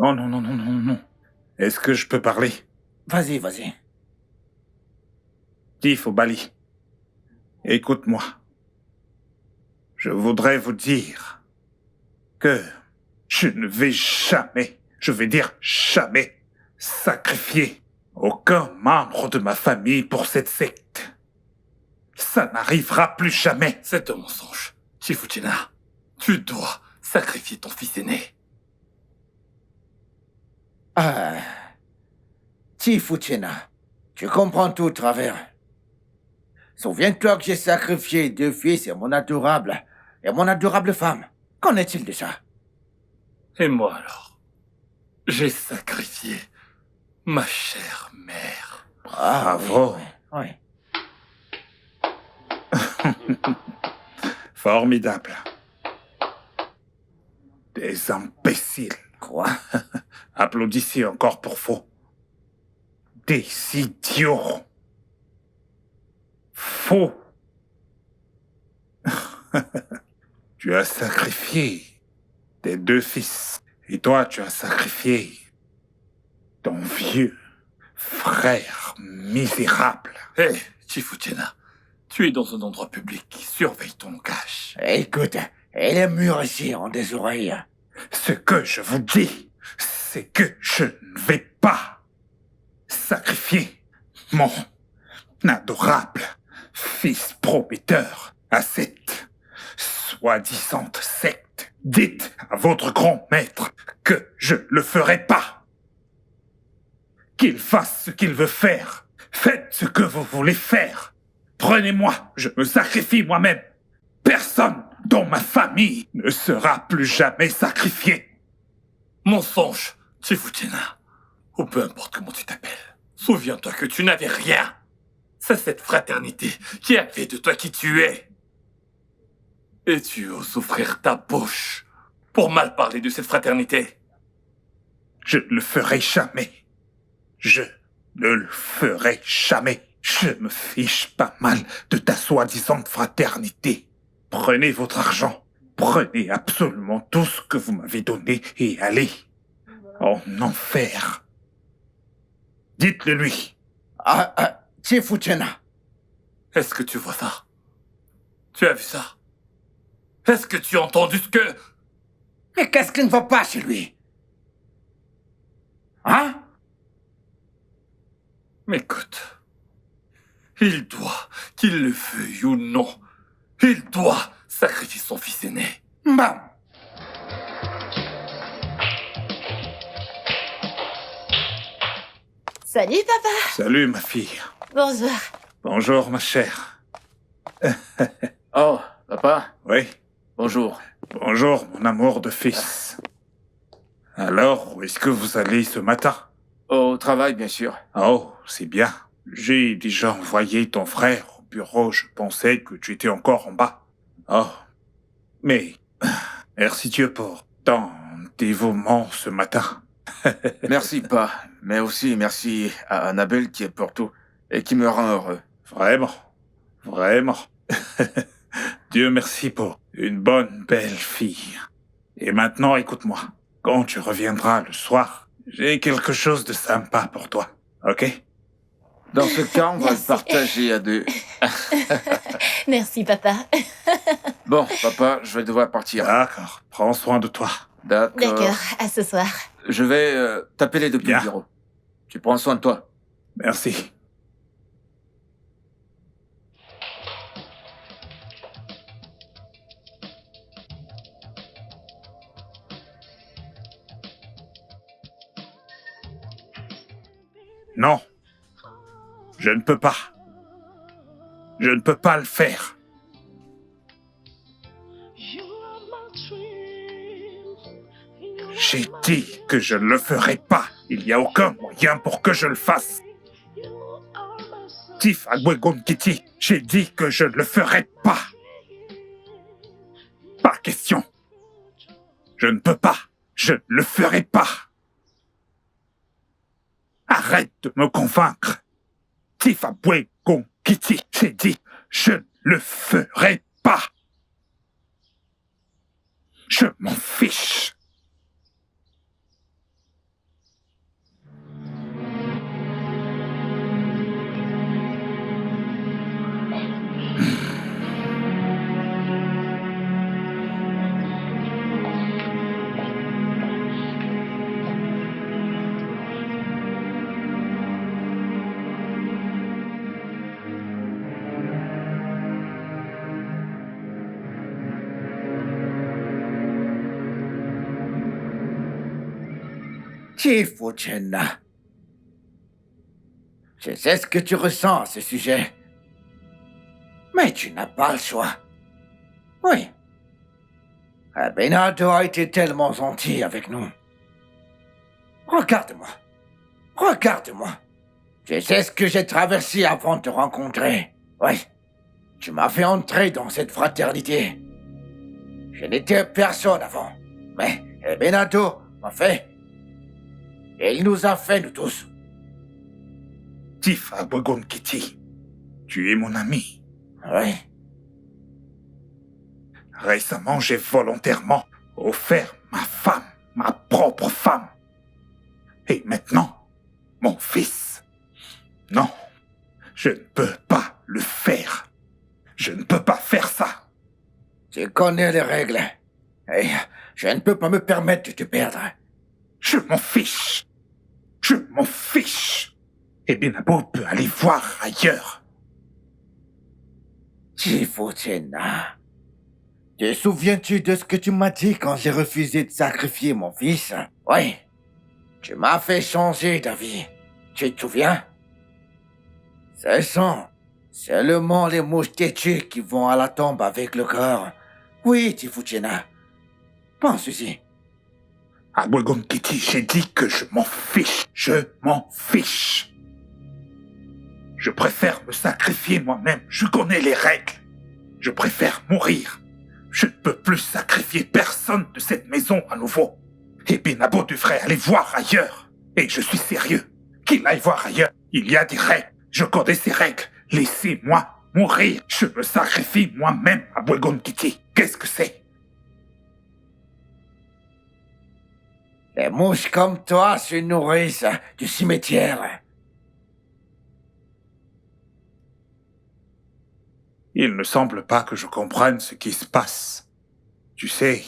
Non, non, non, non, non, non. Est-ce que je peux parler? Vas-y, vas-y. Tifo Bali, écoute-moi. Je voudrais vous dire que je ne vais jamais, je vais dire jamais, sacrifier aucun membre de ma famille pour cette secte. Ça n'arrivera plus jamais. C'est un mensonge. Chifuchina, tu dois sacrifier ton fils aîné. Ah. Tifuchena, tu comprends tout travers. Souviens-toi que j'ai sacrifié 2 fils et mon adorable femme. Qu'en est-il de ça? Et moi alors? J'ai sacrifié ma chère mère. Bravo. Oui. Formidable. Des imbéciles. Quoi? Applaudissez encore pour faux. Des idiots. Faux. Tu as sacrifié tes 2 fils. Et toi, tu as sacrifié ton vieux frère misérable. Hé, Chifuchina, tu es dans un endroit public. Surveille ton langage. Écoute, et les murs ici ont des oreilles. Ce que je vous dis, c'est que je ne vais pas sacrifier mon adorable fils prometteur à cette soi-disant secte. Dites à votre grand maître que je le ferai pas. Qu'il fasse ce qu'il veut faire. Faites ce que vous voulez faire. Prenez-moi, je me sacrifie moi-même. Personne dans ma famille ne sera plus jamais sacrifié. Mensonge, Chifuchina. Ou peu importe comment tu t'appelles. Souviens-toi que tu n'avais rien. C'est cette fraternité qui a fait de toi qui tu es. Et tu oses ouvrir ta bouche pour mal parler de cette fraternité. Je ne le ferai jamais. Je ne le ferai jamais. Je me fiche pas mal de ta soi-disant fraternité. Prenez votre argent. Prenez absolument tout ce que vous m'avez donné et allez en enfer. Dites-le lui. Tifuchena. Est-ce que tu vois ça? Tu as vu ça? Est-ce que tu as entendu ce que... Mais qu'est-ce qui ne va pas chez lui? Hein? Mais écoute, il doit, qu'il le veuille ou non, il doit sacrifier son fils aîné. Bon. Salut, papa. Salut, ma fille. Bonjour. Bonjour, ma chère. Oh, papa, Oui, bonjour. bonjour, mon amour de fils. Alors, où est-ce que vous allez ce matin? Au travail, bien sûr. Oh, c'est bien. J'ai déjà envoyé ton frère au bureau. Je pensais que tu étais encore en bas. Oh, mais merci Dieu pour ton dévouement ce matin. Merci, pas, mais aussi merci à Annabelle qui est pour tout et qui me rend heureux. Vraiment, vraiment. Dieu merci pour une bonne, belle fille. Et maintenant, écoute-moi. Quand tu reviendras le soir, j'ai quelque chose de sympa pour toi. Ok? Dans ce cas, on va le Merci. partager à 2. Merci, papa. Bon, papa, je vais devoir partir. D'accord. Prends soin de toi. D'accord, à ce soir. Je vais t'appeler depuis Bien. le bureau. Tu prends soin de toi. Merci. Non. Je ne peux pas. Je ne peux pas le faire. J'ai dit que je ne le ferai pas. Il n'y a aucun moyen pour que je le fasse. Tif Agwegon Kitty, j'ai dit que je ne le ferai pas. Pas question. Je ne peux pas. Je ne le ferai pas. Arrête de me convaincre. Tif Agwegon Kitty, j'ai dit je ne le ferai pas. Je m'en fiche. Tifutena. Je sais ce que tu ressens à ce sujet. Mais tu n'as pas le choix. Oui. Abelardo a été tellement gentil avec nous. Regarde-moi. Regarde-moi. Je sais ce que j'ai traversé avant de te rencontrer. Oui. Tu m'as fait entrer dans cette fraternité. Je n'étais personne avant. Mais Abelardo m'a fait. Et il nous a fait, nous tous. Tif Abwegon Kitty, tu es mon ami. Oui. Récemment, j'ai volontairement offert ma femme, ma propre femme. Et maintenant, mon fils. Non, je ne peux pas le faire. Je ne peux pas faire ça. Tu connais les règles. Et je ne peux pas me permettre de te perdre. Je m'en fiche. Je m'en fiche. Et Benabo peut aller voir ailleurs. Tifutena. Te souviens-tu de ce que tu m'as dit quand j'ai refusé de sacrifier mon fils? Oui. Tu m'as fait changer d'avis. Tu te souviens? Ce sont seulement les mouches têtues qui vont à la tombe avec le corps. Oui, Tifutena. Pense-y. À Bwegon Kitty, j'ai dit que je m'en fiche. Je m'en fiche. Je préfère me sacrifier moi-même. Je connais les règles. Je préfère mourir. Je ne peux plus sacrifier personne de cette maison à nouveau. Et Benabo devrait aller voir ailleurs. Et je suis sérieux. Qu'il aille voir ailleurs. Il y a des règles. Je connais ces règles. Laissez-moi mourir. Je me sacrifie moi-même à Bwegon Kitty. Qu'est-ce que c'est? Les mouches comme toi se nourrissent du cimetière. Il ne semble pas que je comprenne ce qui se passe. Tu sais,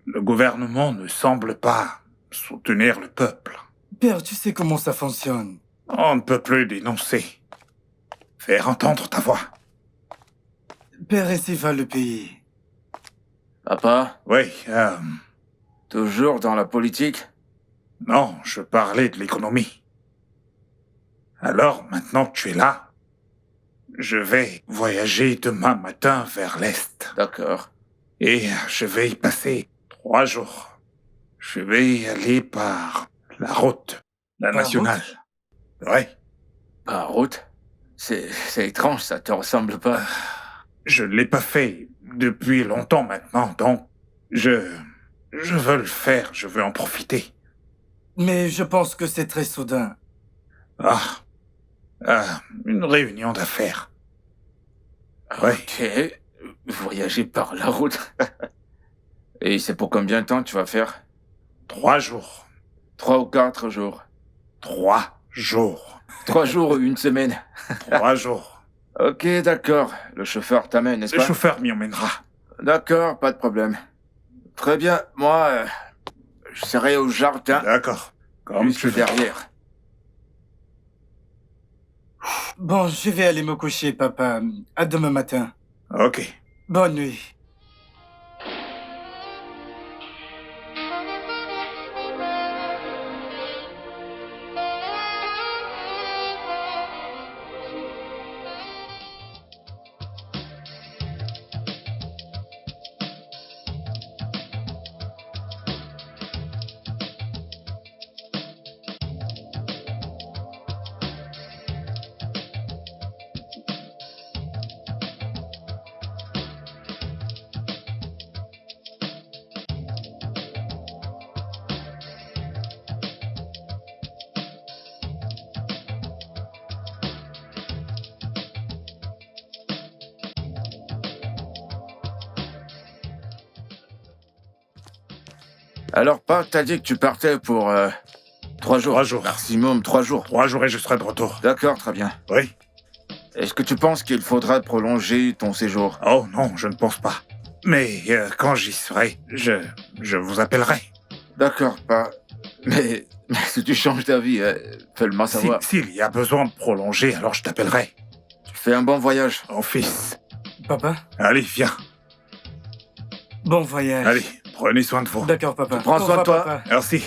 le gouvernement ne semble pas soutenir le peuple. Père, tu sais comment ça fonctionne. On ne peut plus dénoncer. Faire entendre ta voix. Père, ainsi va le pays. Papa, Oui, toujours dans la politique? non, je parlais de l'économie. Alors, maintenant que tu es là, je vais voyager demain matin vers l'Est. D'accord. Et je vais y passer 3 jours. Je vais y aller par la route, la Par nationale. Oui, Par route? C'est étrange, ça te ressemble pas. je ne l'ai pas fait depuis longtemps maintenant, donc je veux le faire, je veux en profiter. Mais je pense que c'est très soudain. Une réunion d'affaires. Oui, Ok. Voyager par la route. Et c'est pour combien de temps tu vas faire? 3 jours. 3 ou 4 jours? 3 jours. 3 jours ou une semaine? 3 jours. Ok, d'accord. Le chauffeur t'amène, n'est-ce Le pas? chauffeur m'y emmènera. D'accord, pas de problème. Très bien, moi, je serai au jardin, D'accord. Comme juste tu veux. derrière. Bon, je vais aller me coucher, papa. À demain matin. Ok. Bonne nuit. Alors, pas, t'as dit que tu partais pour 3 jours. 3 jours. Maximum 3 jours. 3 jours et je serai de retour. D'accord, très bien. Oui. Est-ce que tu penses qu'il faudra prolonger ton séjour? Oh non, je ne pense pas. Mais quand j'y serai, je vous appellerai. D'accord, pas. Mais si tu changes d'avis, fais-le-moi savoir. S'il y a besoin de prolonger, alors je t'appellerai. Tu fais un bon voyage. Mon fils. Papa, Allez, viens. bon voyage. Allez, prenez soin de vous. D'accord, papa. Prends Au soin de revoir, toi. papa. Merci.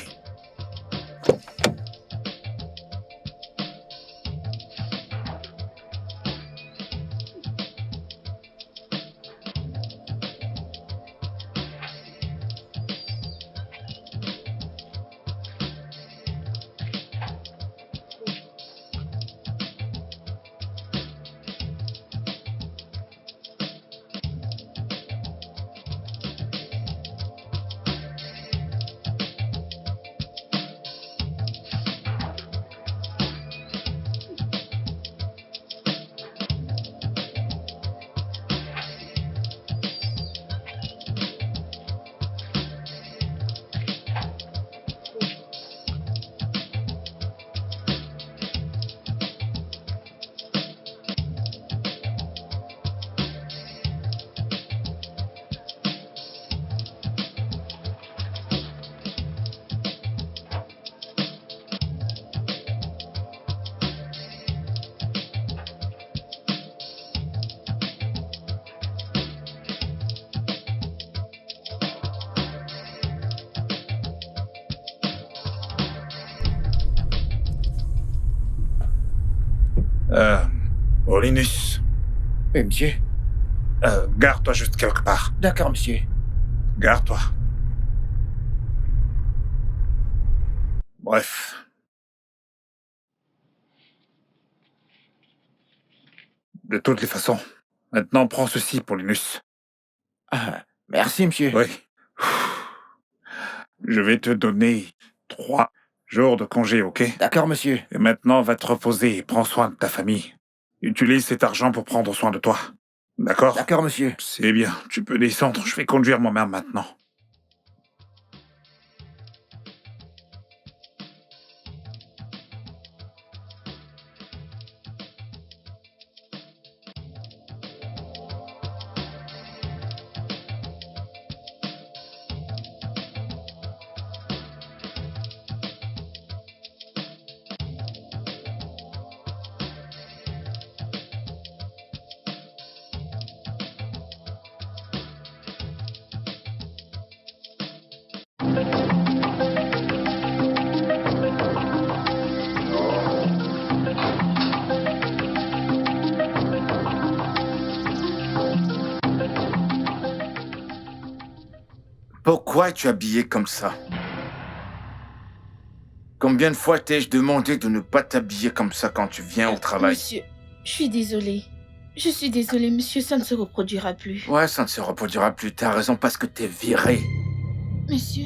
Olinus, Oui, monsieur. garde-toi juste quelque part. D'accord, monsieur. Garde-toi. Bref. De toutes les façons, maintenant prends ceci pour Linus. Ah, merci, monsieur. Oui. Je vais te donner 3 jours de congé, ok? D'accord, monsieur. Et maintenant, va te reposer et prends soin de ta famille. Utilise cet argent pour prendre soin de toi. D'accord? D'accord, monsieur. C'est bien, tu peux descendre, je vais conduire moi-même maintenant. Pourquoi es-tu habillé comme ça? Combien de fois t'ai-je demandé de ne pas t'habiller comme ça quand tu viens au travail? Monsieur, je suis désolée. Je suis désolée, monsieur, ça ne se reproduira plus. Ouais, ça ne se reproduira plus. T'as raison parce que t'es viré. Monsieur,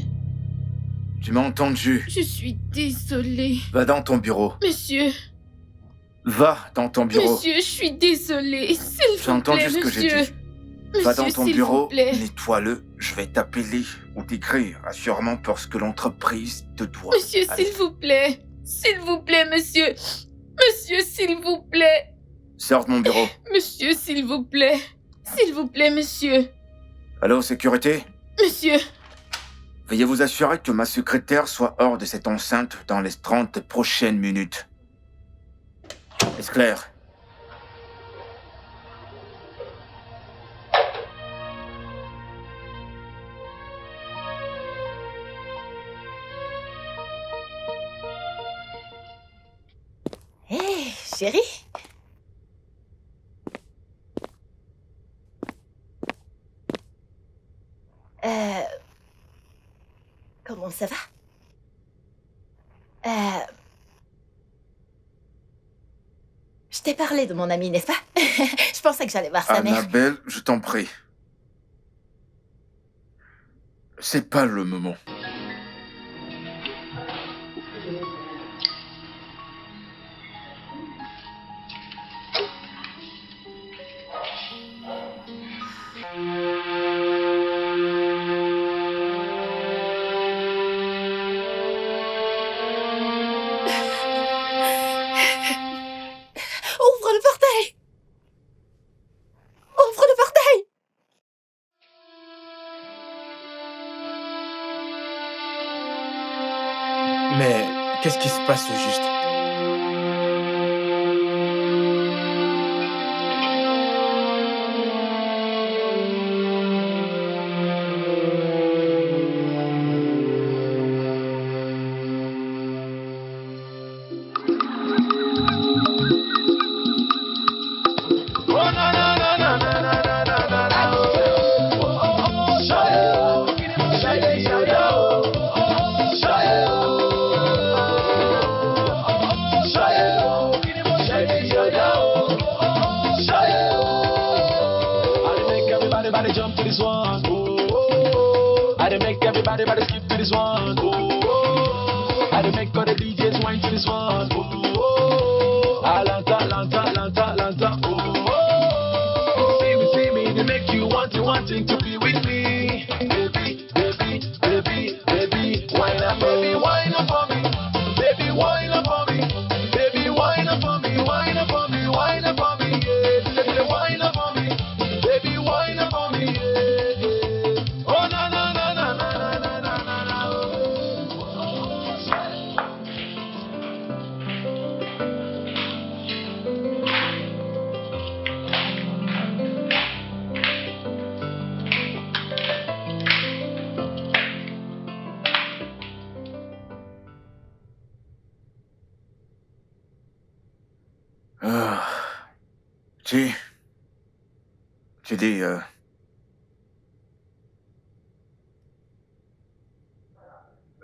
Tu m'as entendu? je suis désolée. Va dans ton bureau. Monsieur, Va dans ton bureau. monsieur, je suis désolée. S'il J'ai vous entendu plaît, ce que j'ai monsieur. dit. Va Monsieur, dans ton s'il bureau, vous plaît. nettoie-le. Je vais t'appeler ou t'écrire, assurément parce que l'entreprise te doit. Monsieur, Allez. s'il vous plaît. S'il vous plaît, monsieur. Monsieur, s'il vous plaît. Sors de mon bureau. Monsieur, s'il vous plaît. S'il vous plaît, monsieur. Allô, sécurité? Monsieur. Veuillez vous assurer que ma secrétaire soit hors de cette enceinte dans les 30 prochaines minutes. Est-ce clair? Hé, chérie. Comment ça va? Je t'ai parlé de mon ami, n'est-ce pas? Je pensais que j'allais voir sa mère. Annabelle, je t'en prie. C'est pas le moment. Ouvre le portail! Ouvre le portail! Mais qu'est-ce qui se passe au juste? Everybody jump to this one. Oh, oh. I done make everybody skip to this one. Oh, oh. I done make all the DJs whine to this one. Oh, oh. Lanta, lanta, lanta, lanta. Oh, oh. See me, they make you wanting to be with me. Baby, baby, baby, baby, wine up for me, wine up for me. Baby, wine up for me. Baby, wine up for me, wine up for me, wine up for me. Yeah, baby, wine up for me. Baby, wine up for me. Yeah, yeah. Oh, na na na na na na na na na. Ah. Tu dis...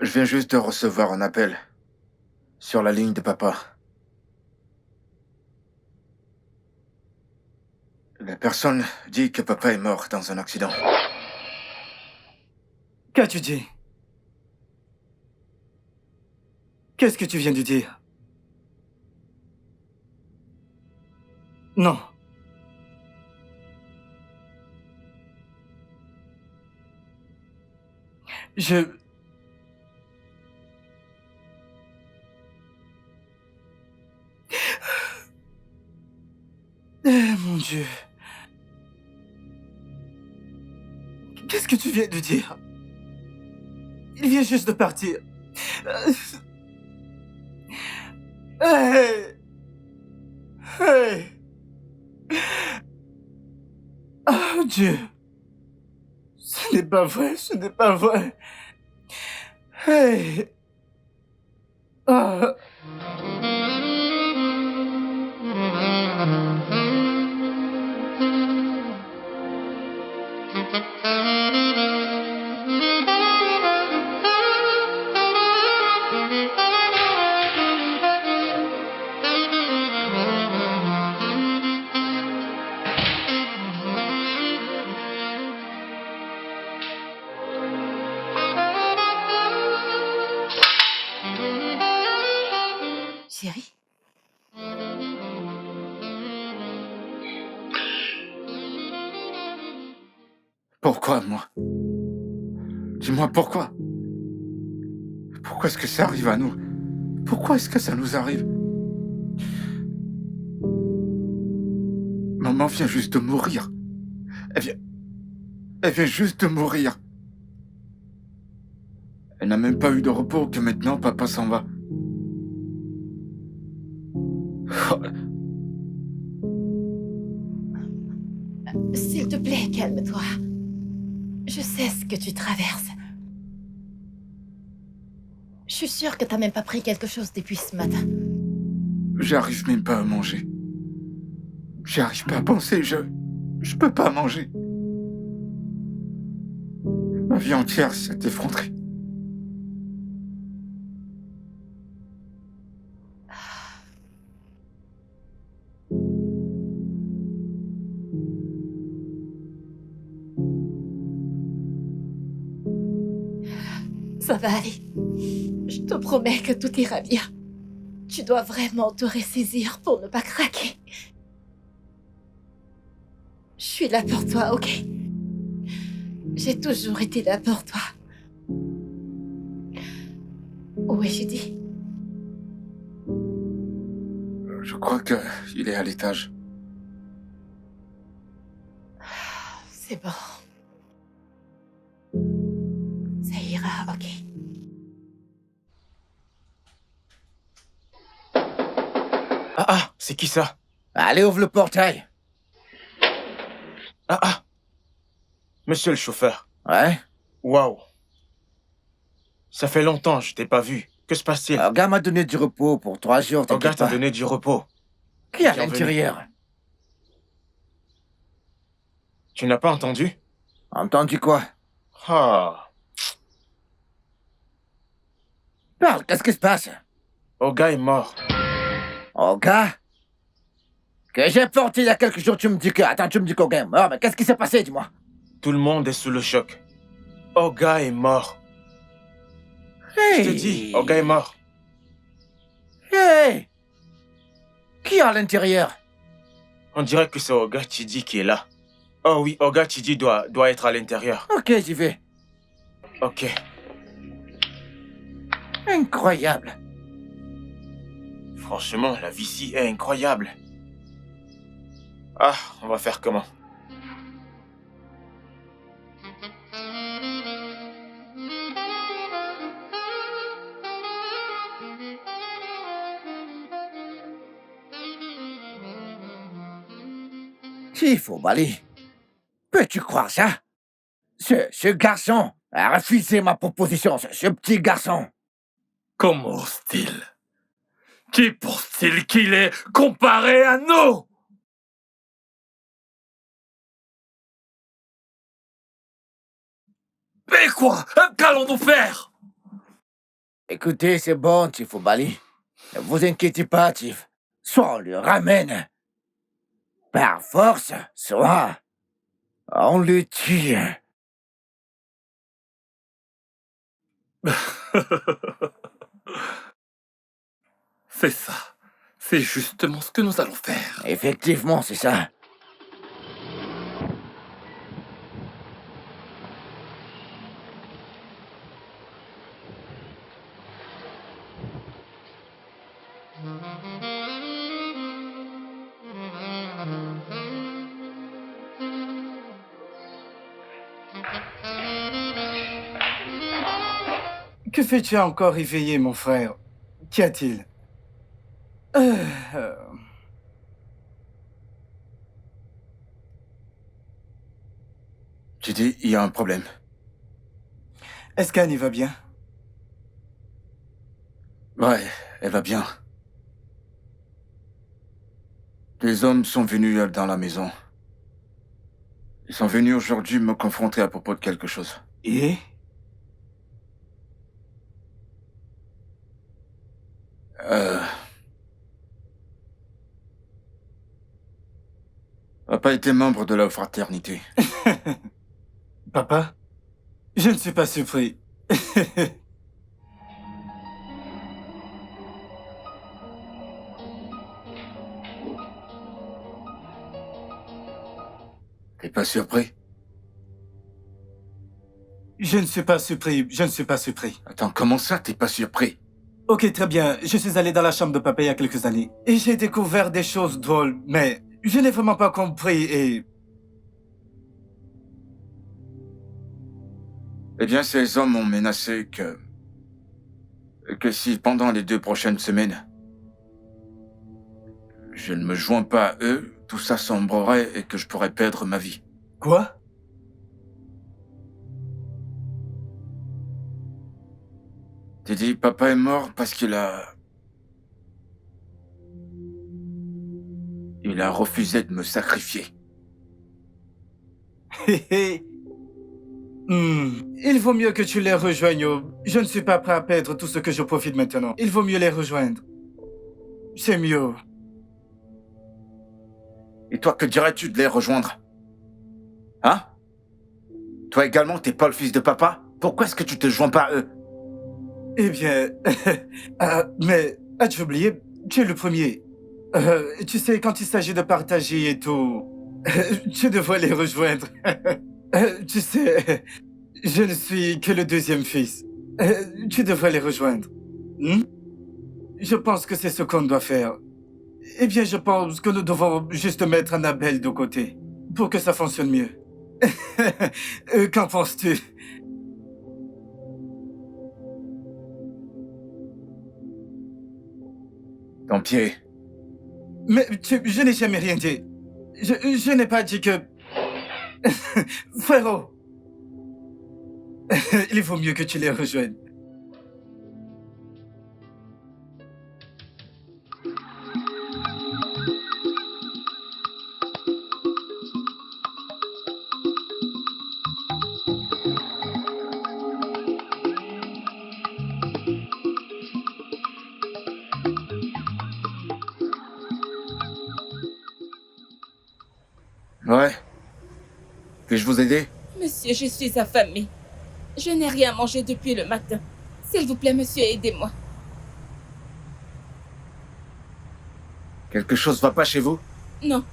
Je viens juste de recevoir un appel sur la ligne de papa. La personne dit que papa est mort dans un accident. Qu'as-tu dit? Qu'est-ce que tu viens de dire? Non. Mon Dieu. Qu'est-ce que tu viens de dire? Il vient juste de partir. Hey! Hey! Oh Dieu! Ce n'est pas vrai, ce n'est pas vrai. Hey! Ah. Chérie? Pourquoi, moi? Dis-moi pourquoi? Pourquoi est-ce que ça arrive à nous? Pourquoi est-ce que ça nous arrive? Maman vient juste de mourir. Elle vient juste de mourir. Elle n'a même pas eu de repos que maintenant papa s'en va. S'il te plaît, calme-toi. Je sais ce que tu traverses. Je suis sûre que t'as même pas pris quelque chose depuis ce matin. J'arrive même pas à manger. J'arrive pas à penser, je peux pas manger. Ma vie entière s'est effondrée. Ça va aller. Je te promets que tout ira bien. Tu dois vraiment te ressaisir pour ne pas craquer. Je suis là pour toi, ok? J'ai toujours été là pour toi. Où est Judy? Je crois qu'il est à l'étage. C'est bon. Ça ira, ok? Ah, c'est qui ça? Allez, ouvre le portail. Ah, monsieur le chauffeur. Ouais? Waouh. Ça fait longtemps, je t'ai pas vu. Que se passe-t-il? Olga m'a donné du repos pour 3 jours, Olga t'inquiète t'a pas. donné du repos. Qui est à Bienvenue. l'intérieur? Tu n'as pas entendu? Entendu quoi? Ah. Parle, qu'est-ce qui se passe? Olga est mort. Olga? Que j'ai porté il y a quelques jours, tu me dis que... Attends, tu me dis qu'Olga est mort, mais qu'est-ce qui s'est passé, dis-moi? Tout le monde est sous le choc. Olga est mort. Hey! Je te dis, Olga est mort. Hey! Qui est à l'intérieur? On dirait que c'est Olga Chidi qui est là. Oh oui, Olga Chidi doit être à l'intérieur. Ok, j'y vais. Ok. Incroyable. Franchement, la vie ici est incroyable. Ah, on va faire comment? Tifo, Bali. Peux-tu croire ça? Ce garçon a refusé ma proposition, ce petit garçon. Comment ose-t-il? Qui pense-t-il imbécile qu'il est comparé à nous! Mais quoi? Qu'allons-nous faire? Écoutez, c'est bon, Tifobali. Ne vous inquiétez pas, Tif. Soit on le ramène par force, soit on le tue. C'est ça. C'est justement ce que nous allons faire. Effectivement, c'est ça. Que fais-tu encore éveillé, mon frère? Qu'y a-t-il? Tu dis, il y a un problème. Est-ce qu'Anne y va bien? Ouais, elle va bien. Les hommes sont venus dans la maison. Ils sont venus aujourd'hui me confronter à propos de quelque chose. Et? Papa était membre de la fraternité. Papa? Je ne suis pas surpris. T'es pas surpris? Je ne suis pas surpris, je ne suis pas surpris. Attends, comment ça, t'es pas surpris? Ok, très bien. Je suis allé dans la chambre de papa il y a quelques années. Et j'ai découvert des choses drôles, mais je n'ai vraiment pas compris et... Eh bien, ces hommes ont menacé que si pendant les 2 prochaines semaines, je ne me joins pas à eux, tout ça sombrerait et que je pourrais perdre ma vie. Quoi? T'as dit, papa est mort parce qu'il a refusé de me sacrifier. Il vaut mieux que tu les rejoignes. Je ne suis pas prêt à perdre tout ce que je profite maintenant. Il vaut mieux les rejoindre. C'est mieux. Et toi, que dirais-tu de les rejoindre? Hein? Toi également, t'es pas le fils de papa? Pourquoi est-ce que tu te joins pas à eux? Eh bien... mais as-tu oublié? Tu es le premier. Tu sais, quand il s'agit de partager et tout... tu devrais les rejoindre. Tu sais, je ne suis que le 2e fils. Tu devrais les rejoindre. Je pense que c'est ce qu'on doit faire. Eh bien, je pense que nous devons juste mettre Annabelle de côté pour que ça fonctionne mieux. Qu'en penses-tu? Ton pied. Mais je n'ai jamais rien dit. Je n'ai pas dit que... Frérot, il vaut mieux que tu les rejoignes. Ouais. Puis-je vous aider? Monsieur, je suis affamée. Je n'ai rien mangé depuis le matin. S'il vous plaît, monsieur, aidez-moi. Quelque chose va pas chez vous? Non,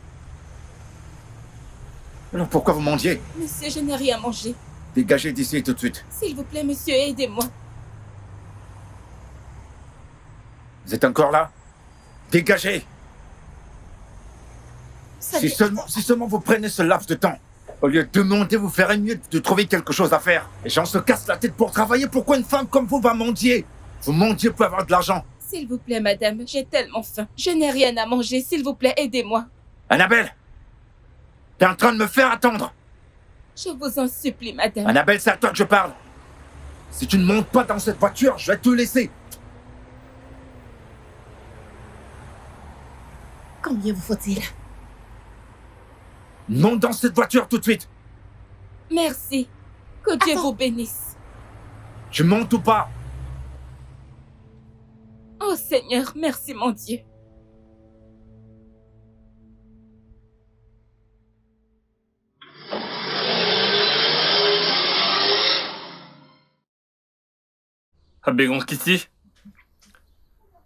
Alors pourquoi vous mendiez? monsieur, je n'ai rien mangé. Dégagez d'ici tout de suite. S'il vous plaît, monsieur, aidez-moi. Vous êtes encore là? Dégagez! Ça Si seulement vous prenez ce laps de temps, au lieu de demander, vous ferez mieux de trouver quelque chose à faire. Les gens se cassent la tête pour travailler. Pourquoi une femme comme vous va mendier? Vous mendiez pour avoir de l'argent. S'il vous plaît, madame, j'ai tellement faim. Je n'ai rien à manger. S'il vous plaît, aidez-moi. Annabelle! T'es en train de me faire attendre. Je vous en supplie, madame. Annabelle, c'est à toi que je parle. Si tu ne montes pas dans cette voiture, je vais te laisser. Combien vous faut-il? Monte dans cette voiture tout de suite. Merci. Que Dieu Attends. vous bénisse. Tu montes ou pas? Oh Seigneur, merci mon Dieu. Abégon Kitty?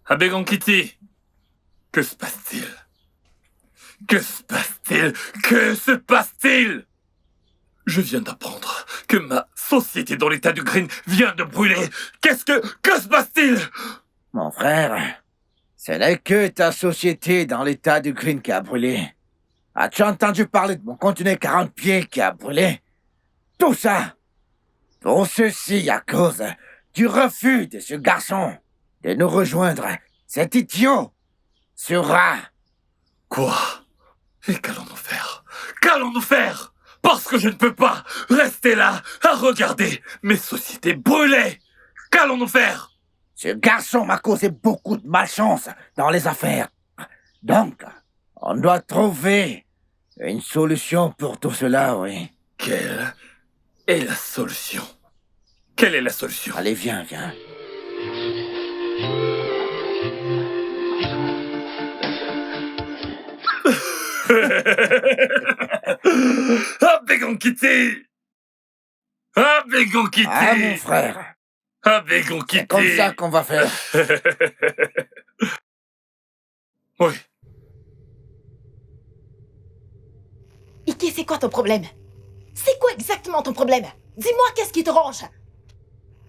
Abégon Kitty? Que se passe-t-il? Que se passe-t-il? Que se passe-t-il? Je viens d'apprendre que ma société dans l'état du Green vient de brûler. Que se passe-t-il? Mon frère, ce n'est que ta société dans l'état du Green qui a brûlé. As-tu entendu parler de mon conteneur 40 pieds qui a brûlé? Tout ça, tout ceci à cause du refus de ce garçon de nous rejoindre. Cet idiot sera... Quoi? Et qu'allons-nous faire? Qu'allons-nous faire? Parce que je ne peux pas rester là à regarder mes sociétés brûler. Qu'allons-nous faire? Ce garçon m'a causé beaucoup de malchance dans les affaires. Donc, on doit trouver une solution pour tout cela, oui. Quelle est la solution? Quelle est la solution? Allez, viens. Abégon Kitty! Abégon Kitty! Ah, mon frère, Abégon Kitty! c'est comme ça qu'on va faire. Oui. Ike, c'est quoi ton problème? C'est quoi exactement ton problème? Dis-moi qu'est-ce qui te ronge?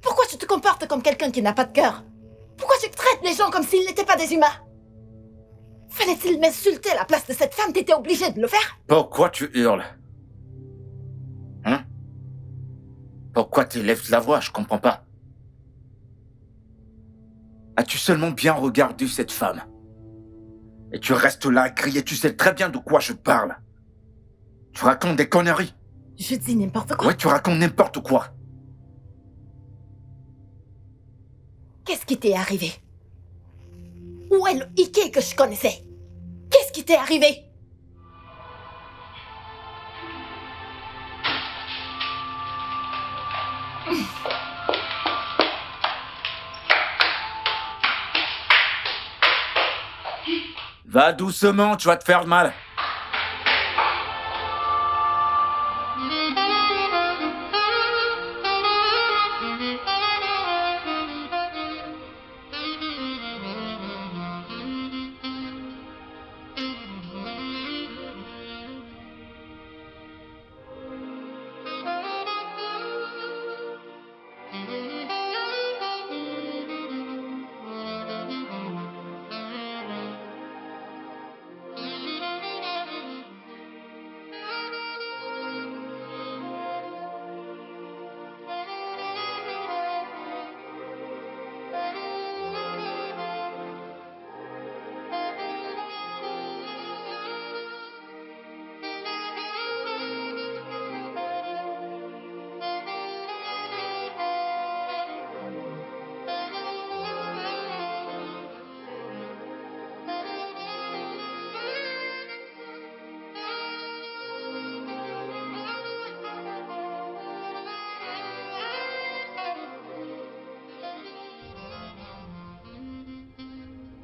Pourquoi tu te comportes comme quelqu'un qui n'a pas de cœur? Pourquoi tu traites les gens comme s'ils n'étaient pas des humains? Fallait-il m'insulter à la place de cette femme? T'étais obligé de le faire? Pourquoi tu hurles? Hein? Pourquoi tu élèves la voix? Je comprends pas. As-tu seulement bien regardé cette femme? Et tu restes là à crier, tu sais très bien de quoi je parle. Tu racontes des conneries. Je dis n'importe quoi. Ouais, tu racontes n'importe quoi. Qu'est-ce qui t'est arrivé? Où est le Ike que je connaissais? Qu'est-ce qui t'est arrivé? Va doucement, tu vas te faire mal.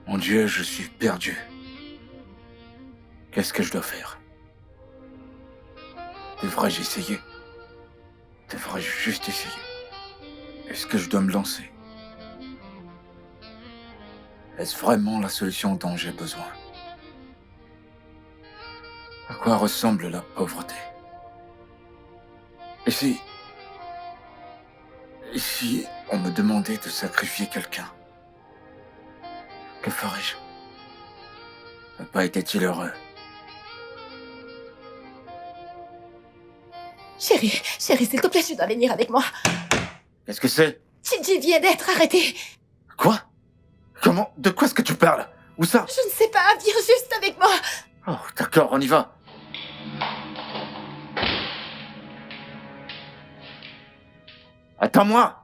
Mon Dieu, je suis perdu. Qu'est-ce que je dois faire? Devrais-je essayer? Devrais-je juste essayer? Est-ce que je dois me lancer? Est-ce vraiment la solution dont j'ai besoin? À quoi ressemble la pauvreté? Et si on me demandait de sacrifier quelqu'un? Que ferais-je? Papa était-il heureux? Chérie, s'il te plaît, tu dois venir avec moi. Qu'est-ce que c'est? Shinji vient d'être arrêté. Quoi? Comment? De quoi est-ce que tu parles? Où ça? Je ne sais pas, viens juste avec moi. Oh, d'accord, on y va. Attends-moi!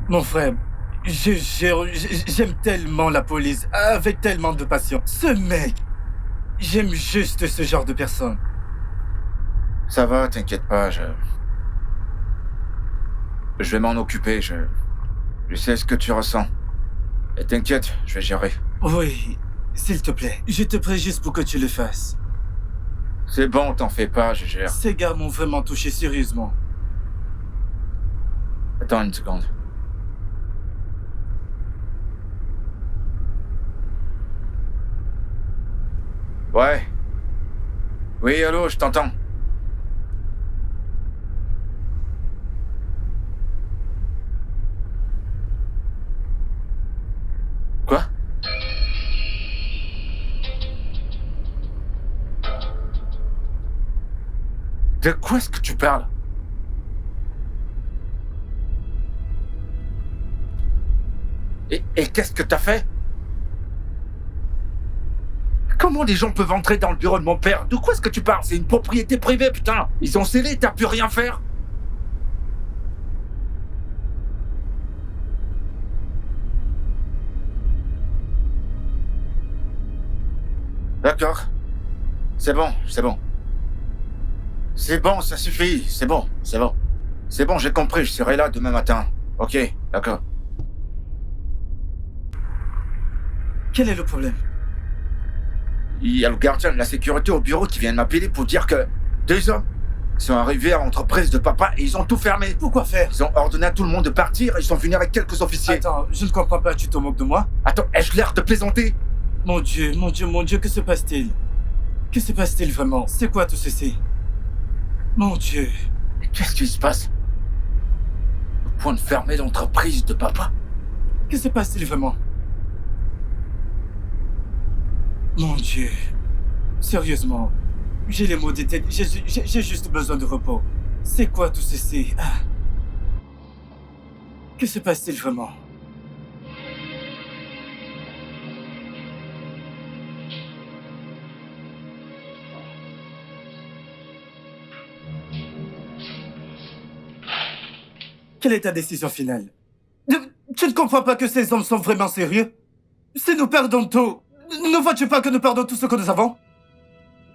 Mon frère, j'aime tellement la police, avec tellement de passion. Ce mec, j'aime juste ce genre de personne. Ça va, t'inquiète pas, je vais m'en occuper, je sais ce que tu ressens. Et t'inquiète, je vais gérer. Oui, s'il te plaît, je te prie juste pour que tu le fasses. C'est bon, t'en fais pas, je gère. Ces gars m'ont vraiment touché sérieusement. Attends une seconde. Ouais. Oui, allô, je t'entends. Quoi? De quoi est-ce que tu parles? Et qu'est-ce que t'as fait? Comment des gens peuvent entrer dans le bureau de mon père? De quoi est-ce que tu parles? C'est une propriété privée, putain! Ils ont scellé, t'as pu rien faire? D'accord. C'est bon, c'est bon. C'est bon, ça suffit, c'est bon, c'est bon. C'est bon, j'ai compris, je serai là demain matin. Ok, d'accord. Quel est le problème? Il y a le gardien de la sécurité au bureau qui vient de m'appeler pour dire que 2 hommes sont arrivés à l'entreprise de papa et ils ont tout fermé. Pourquoi faire? Ils ont ordonné à tout le monde de partir et ils sont venus avec quelques officiers. Attends, je ne comprends pas, tu te moques de moi? Attends, ai-je l'air de plaisanter? Mon Dieu, mon Dieu, mon Dieu, que se passe-t-il? Que se passe-t-il vraiment? C'est quoi tout ceci? Mon Dieu. Qu'est-ce qui se passe? Au point de fermer l'entreprise de papa? Que se passe-t-il vraiment? Mon Dieu. Sérieusement, j'ai les maux de tête, j'ai juste besoin de repos. C'est quoi tout ceci? Ah. Que se passe-t-il vraiment? Quelle est ta décision finale? Tu ne comprends pas que ces hommes sont vraiment sérieux? Si nous perdons tout, ne vois-tu pas que nous perdons tout ce que nous avons?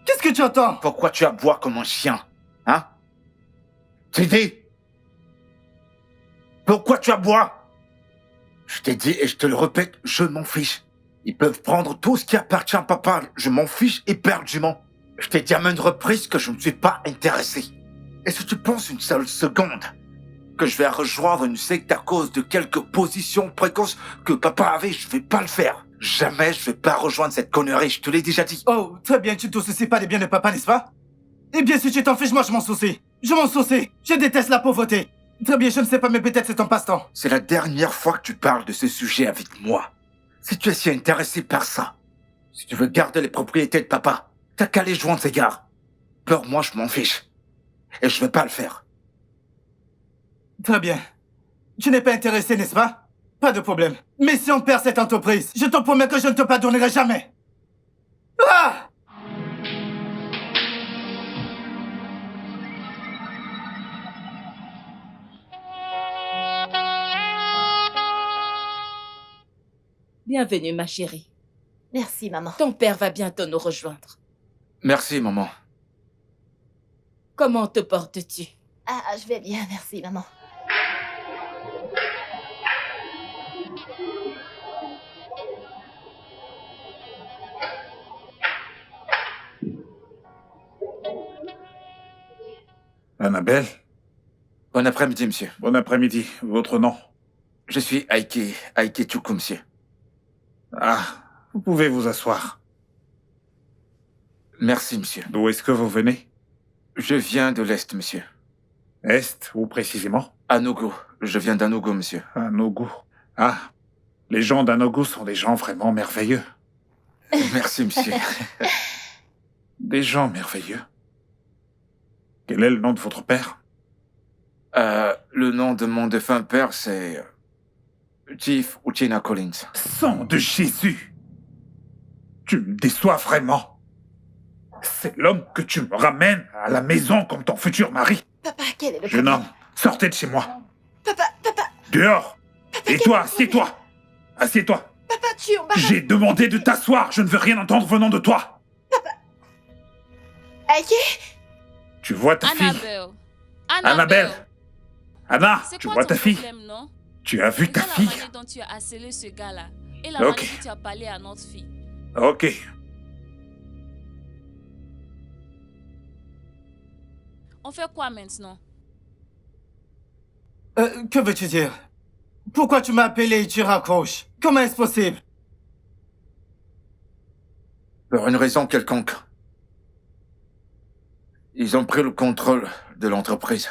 Qu'est-ce que tu attends? Pourquoi tu aboies comme un chien? Hein? Tu dis? Pourquoi tu aboies? Je t'ai dit et je te le répète, je m'en fiche. Ils peuvent prendre tout ce qui appartient à papa, je m'en fiche éperdument. Je t'ai dit à maintes reprises que je ne suis pas intéressé. Et si tu penses une seule seconde que je vais rejoindre une secte à cause de quelques positions précoces que papa avait, je vais pas le faire. Jamais je vais pas rejoindre cette connerie, je te l'ai déjà dit. Oh, très bien, tu ne te soucies pas des biens de papa, n'est-ce pas? Eh bien, si tu t'en fiches, moi je m'en soucie. Je m'en soucie. Je déteste la pauvreté. Très bien, je ne sais pas, mais peut-être c'est ton passe-temps. C'est la dernière fois que tu parles de ce sujet avec moi. Si tu es si intéressé par ça, si tu veux garder les propriétés de papa, t'as qu'à les joindre ces gars. Pour moi, je m'en fiche. Et je vais pas le faire. Très bien. Tu n'es pas intéressé, n'est-ce pas? Pas de problème. Mais si on perd cette entreprise, je te promets que je ne te pardonnerai jamais. Ah! Bienvenue, ma chérie. Merci, maman. Ton père va bientôt nous rejoindre. Merci, maman. Comment te portes-tu? Ah, je vais bien, merci, maman. Annabelle, Bon après-midi, monsieur. bon après-midi. Votre nom? Je suis Aike Tuku, monsieur. Ah, vous pouvez vous asseoir. Merci, monsieur. D'où est-ce que vous venez? Je viens de l'Est, monsieur. Est, ou précisément? Anogo. Je viens d'Anogo, monsieur. Anogo. Ah, les gens d'Anogo sont des gens vraiment merveilleux. Merci, monsieur. Des gens merveilleux. Quel est le nom de votre père? Le nom de mon défunt père, c'est Chief Uchina Collins. Sang de Jésus! Tu me déçois vraiment. C'est l'homme que tu me ramènes à la maison comme ton futur mari. Papa, quel est le Jeune problème? homme, sortez de chez moi. Papa, Dehors! Et toi, assieds-toi. Assieds-toi. Papa, tu embarrasses... J'ai demandé de t'asseoir. Je ne veux rien entendre venant de toi. Ok. Tu vois ta fille. Annabelle. Annabelle. Anna, C'est tu quoi vois ton ta fille. problème, non? Tu as vu ta Déjà, la fille. manière dont tu as harcelé ce gars-là et la Ok. manière dont tu as parlé à notre fille. Ok. On fait quoi maintenant? Que veux-tu dire? Pourquoi tu m'as appelé et tu raccroches? Comment est-ce possible? Pour une raison quelconque. Ils ont pris le contrôle de l'entreprise.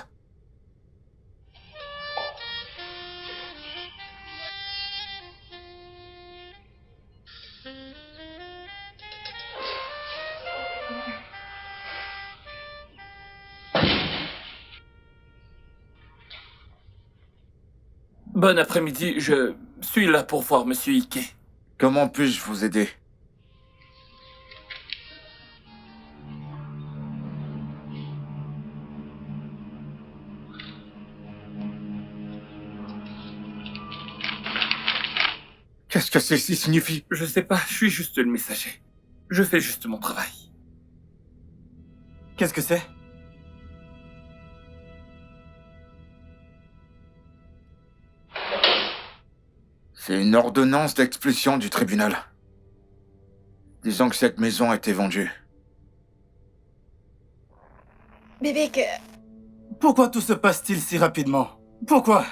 Bon après-midi, je suis là pour voir Monsieur Ike. Comment puis-je vous aider? Qu'est-ce que ceci signifie? Je sais pas, je suis juste le messager. Je fais juste mon travail. Qu'est-ce que c'est? C'est une ordonnance d'expulsion du tribunal. Disons que cette maison a été vendue. Bébé, que... Pourquoi tout se passe-t-il si rapidement? Pourquoi?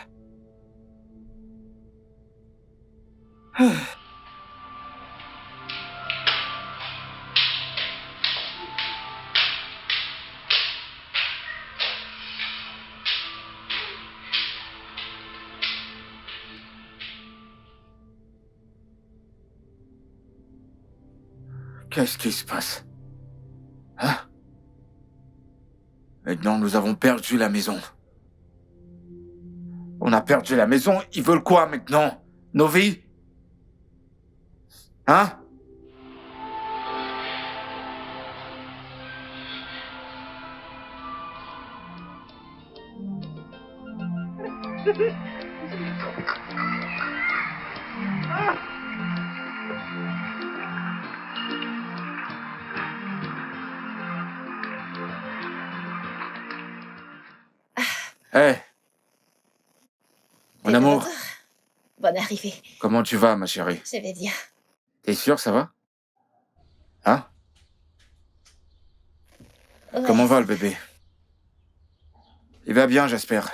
Qu'est-ce qui se passe? Hein? Maintenant, nous avons perdu la maison. On a perdu la maison, ils veulent quoi maintenant? Nos vies? Hein? Hé! Mon t'es de amour, retour. Bonne arrivée. comment tu vas, ma chérie? Je vais bien. T'es sûr, ça va? Hein? Ouais. Comment va le bébé? Il va bien, j'espère.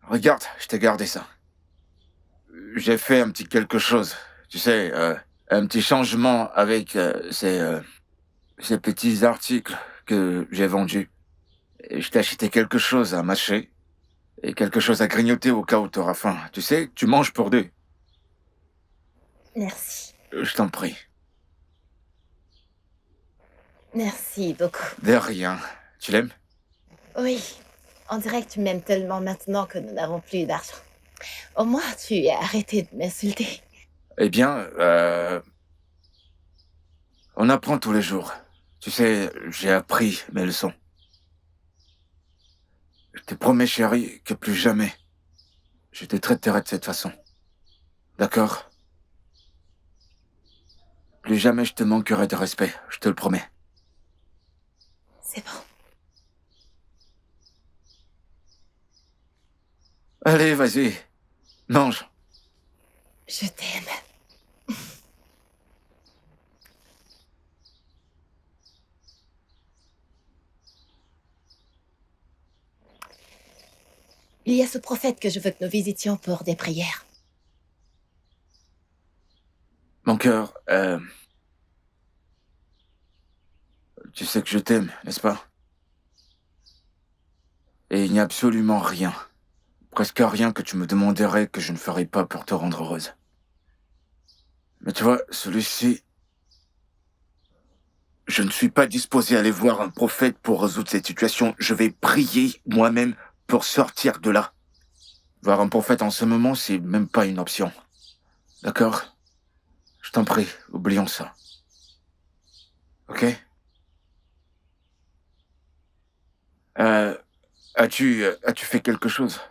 Regarde, je t'ai gardé ça. J'ai fait un petit quelque chose. Tu sais, un petit changement avec ces petits articles que j'ai vendus. Et je t'ai acheté quelque chose à mâcher et quelque chose à grignoter au cas où t'auras faim. Tu sais, tu manges pour deux. Merci. Je t'en prie. Merci beaucoup. De rien. Tu l'aimes? Oui, on dirait que tu m'aimes tellement maintenant que nous n'avons plus d'argent. Au moins, tu as arrêté de m'insulter. Eh bien, on apprend tous les jours. Tu sais, j'ai appris mes leçons. Je te promets, chérie, que plus jamais je te traiterai de cette façon. D'accord? Plus jamais je te manquerai de respect, je te le promets. C'est bon. Allez, vas-y, mange. Je t'aime. Il y a ce prophète que je veux que nous visitions pour des prières. Mon cœur, tu sais que je t'aime, n'est-ce pas? Et il n'y a absolument rien, presque rien que tu me demanderais que je ne ferais pas pour te rendre heureuse. Mais tu vois, celui-ci... Je ne suis pas disposé à aller voir un prophète pour résoudre cette situation. Je vais prier moi-même pour sortir de là. Voir un prophète en ce moment, c'est même pas une option. D'accord? Je t'en prie, oublions ça. Ok? As-tu fait quelque chose?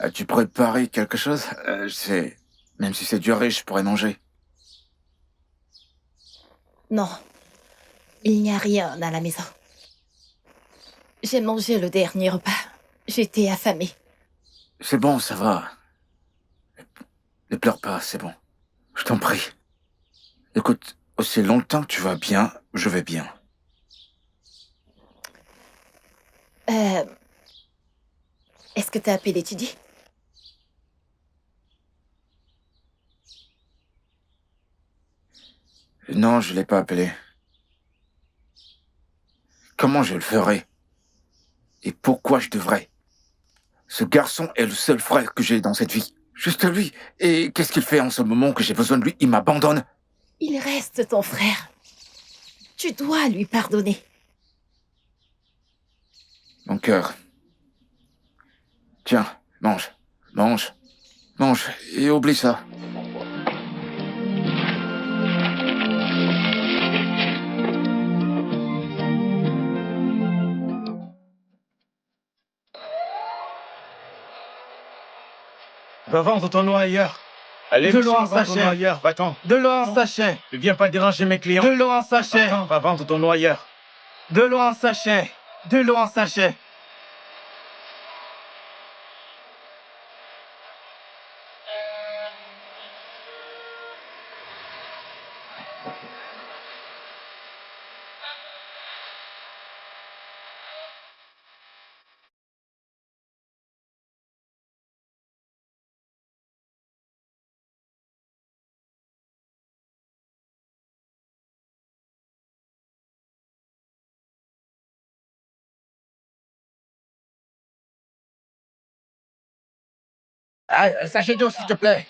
As-tu préparé quelque chose? Je sais. Même si c'est du riz, je pourrais manger. Non, il n'y a rien à la maison. J'ai mangé le dernier repas. J'étais affamée. C'est bon, ça va. Ne pleure pas, c'est bon. Je t'en prie. Écoute, aussi longtemps que tu vas bien, je vais bien. Est-ce que t'as appelé Chidi? Non, je l'ai pas appelé. Comment je le ferai? Et pourquoi je devrais? Ce garçon est le seul frère que j'ai dans cette vie. Juste lui. Et qu'est-ce qu'il fait en ce moment que j'ai besoin de lui? Il m'abandonne. Il reste ton frère. Tu dois lui pardonner. Mon cœur. Tiens, mange. Mange. Mange. Et oublie ça. Va vendre ton noix ailleurs. Allez, De monsieur, l'eau en va vendre ton sachet. noix ailleurs, va-t'en. De l'eau en sachet. Ne viens pas déranger mes clients. De l'eau en sachet. Va vendre ton noix ailleurs. De l'eau en sachet. De l'eau en sachet. Ah, un sachet d'eau, s'il te plaît.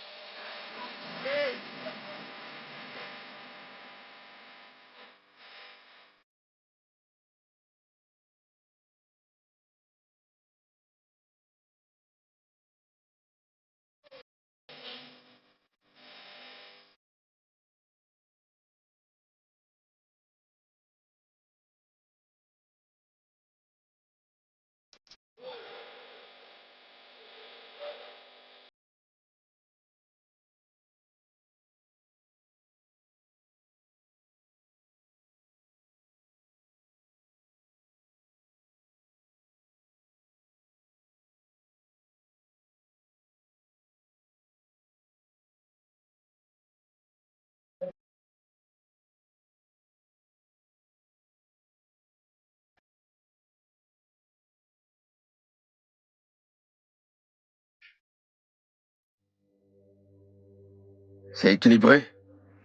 C'est équilibré?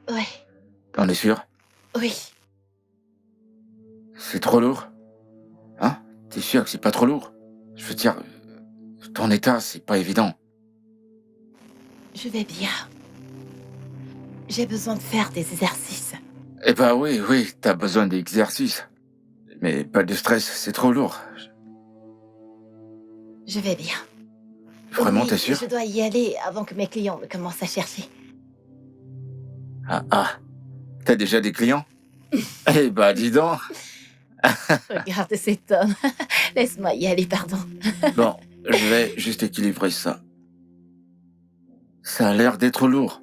Ouais, T'en es sûr? oui. C'est trop lourd? Hein? T'es sûr que c'est pas trop lourd? Je veux dire, ton état, c'est pas évident. Je vais bien. J'ai besoin de faire des exercices. Eh ben oui, t'as besoin d'exercice. Mais pas de stress, c'est trop lourd. Je vais bien. Vraiment, Oui, t'es sûr? Je dois y aller avant que mes clients ne commencent à chercher. Ah. T'as déjà des clients? Eh ben, dis donc. Regarde cet homme. Laisse-moi y aller, pardon. Bon, je vais juste équilibrer ça. Ça a l'air d'être lourd.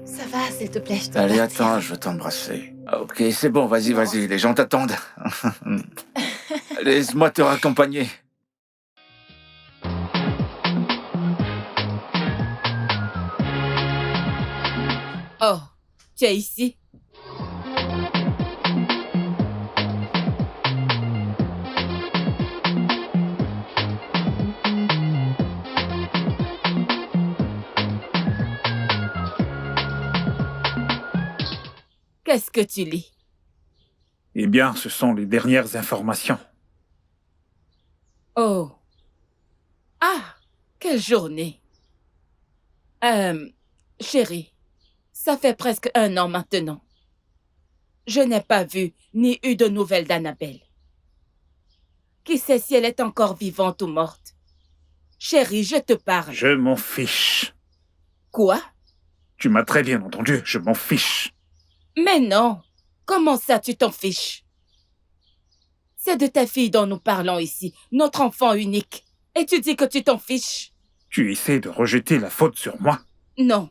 Ça va, s'il te plaît, je te Allez, partir. attends, je veux t'embrasser. Ok, c'est bon, vas-y, les gens t'attendent. Laisse-moi te raccompagner. Oh, tu es ici? Qu'est-ce que tu lis? Eh bien, ce sont les dernières informations. Oh. Ah, quelle journée. Chérie, ça fait presque 1 an maintenant. Je n'ai pas vu ni eu de nouvelles d'Annabelle. Qui sait si elle est encore vivante ou morte? Chérie, je te parle. Je m'en fiche. Quoi? Tu m'as très bien entendu, je m'en fiche. Mais non. Comment ça, tu t'en fiches? C'est de ta fille dont nous parlons ici, notre enfant unique. Et tu dis que tu t'en fiches? Tu essaies de rejeter la faute sur moi. Non.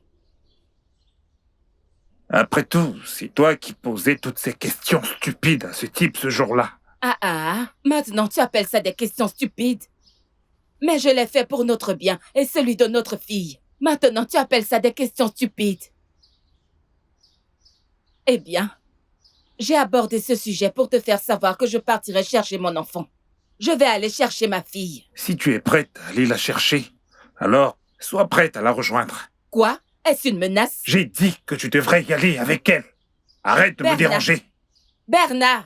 Après tout, c'est toi qui posais toutes ces questions stupides à ce type ce jour-là. Maintenant tu appelles ça des questions stupides. Mais je l'ai fait pour notre bien et celui de notre fille. Maintenant tu appelles ça des questions stupides. Eh bien, j'ai abordé ce sujet pour te faire savoir que je partirai chercher mon enfant. Je vais aller chercher ma fille. Si tu es prête à aller la chercher, alors sois prête à la rejoindre. Quoi? Est-ce une menace? J'ai dit que tu devrais y aller avec elle. Arrête de me déranger. Bernard!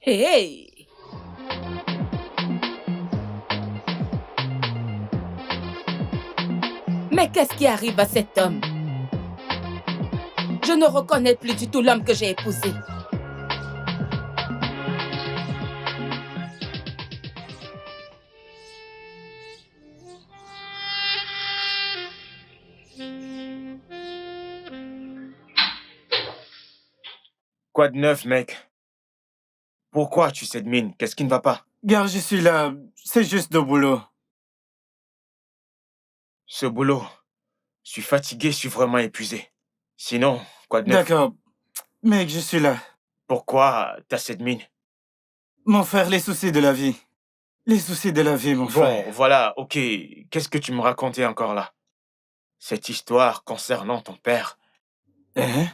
Hey! Mais qu'est-ce qui arrive à cet homme? Je ne reconnais plus du tout l'homme que j'ai épousé. Quoi de neuf, mec? Pourquoi tu cette mine? Qu'est-ce qui ne va pas? Gars, je suis là. C'est juste le boulot. Ce boulot. Je suis fatigué, je suis vraiment épuisé. Sinon, quoi de neuf? D'accord. Mec, je suis là. Pourquoi t'as cette mine? Mon frère, les soucis de la vie. Les soucis de la vie, mon frère. Bon, voilà, ok. Qu'est-ce que tu me racontais encore là? Cette histoire concernant ton père. Hein?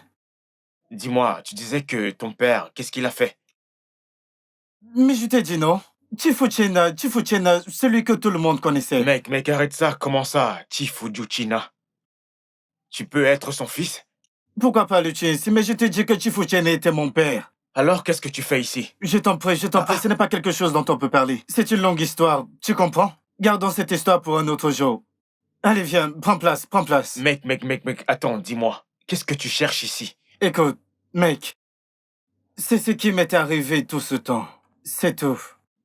Dis-moi, tu disais que ton père, qu'est-ce qu'il a fait? Mais je t'ai dit non. Tifuchina, celui que tout le monde connaissait. Mec, arrête ça. Comment ça, Tifuchina? Tu peux être son fils? Pourquoi pas le tuer ici? Mais je t'ai dit que Tifuchina était mon père. Alors, qu'est-ce que tu fais ici? Je t'en prie, ce n'est pas quelque chose dont on peut parler. C'est une longue histoire, tu comprends? Gardons cette histoire pour un autre jour. Allez, viens, prends place. Mec, attends, dis-moi. Qu'est-ce que tu cherches ici? Écoute, mec, c'est ce qui m'est arrivé tout ce temps. C'est tout.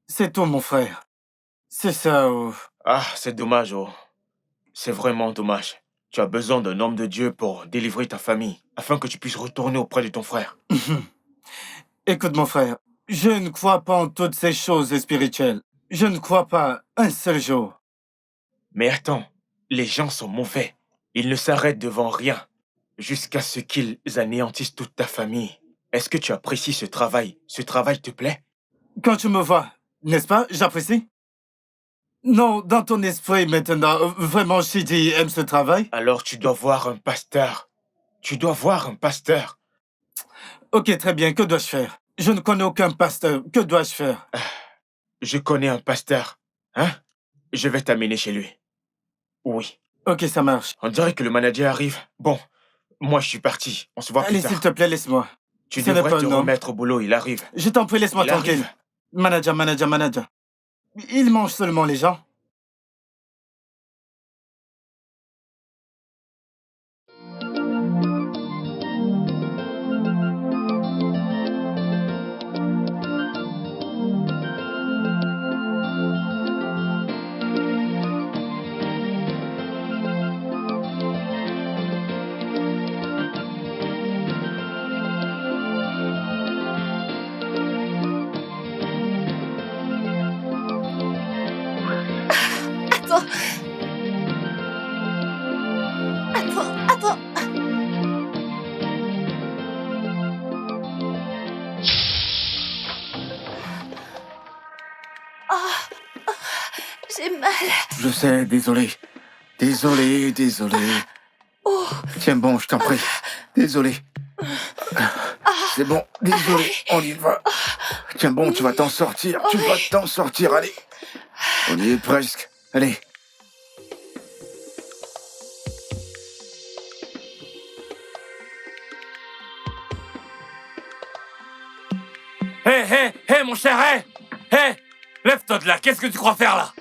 C'est tout, mon frère. C'est ça, oh. Ah, c'est dommage, oh. C'est vraiment dommage. Tu as besoin d'un homme de Dieu pour délivrer ta famille, afin que tu puisses retourner auprès de ton frère. Écoute, mon frère, je ne crois pas en toutes ces choses spirituelles. Je ne crois pas un seul jour. Mais attends, les gens sont mauvais. Ils ne s'arrêtent devant rien, jusqu'à ce qu'ils anéantissent toute ta famille. Est-ce que tu apprécies ce travail? Ce travail te plaît? Quand tu me vois, n'est-ce pas, j'apprécie? Non, dans ton esprit maintenant, vraiment, Shidi aime ce travail? Alors tu dois voir un pasteur. Ok, très bien, que dois-je faire? Je ne connais aucun pasteur, que dois-je faire? Je connais un pasteur. Hein? Je vais t'amener chez lui. Oui. Ok, ça marche. On dirait que le manager arrive. Bon, moi je suis parti. On se voit plus tard. Allez, s'il te plaît, laisse-moi. Tu devrais te remettre au boulot, il arrive. Je t'en prie, laisse-moi tranquille. Manager. Il mange seulement les gens. Attends. J'ai mal. Je sais, désolé. Oh. Tiens bon, je t'en prie. Désolé. C'est bon, désolé, on y va. Tiens bon, tu vas t'en sortir. Allez. On y est presque. Allez. Hé, mon cher, hé, lève-toi de là, qu'est-ce que tu crois faire là?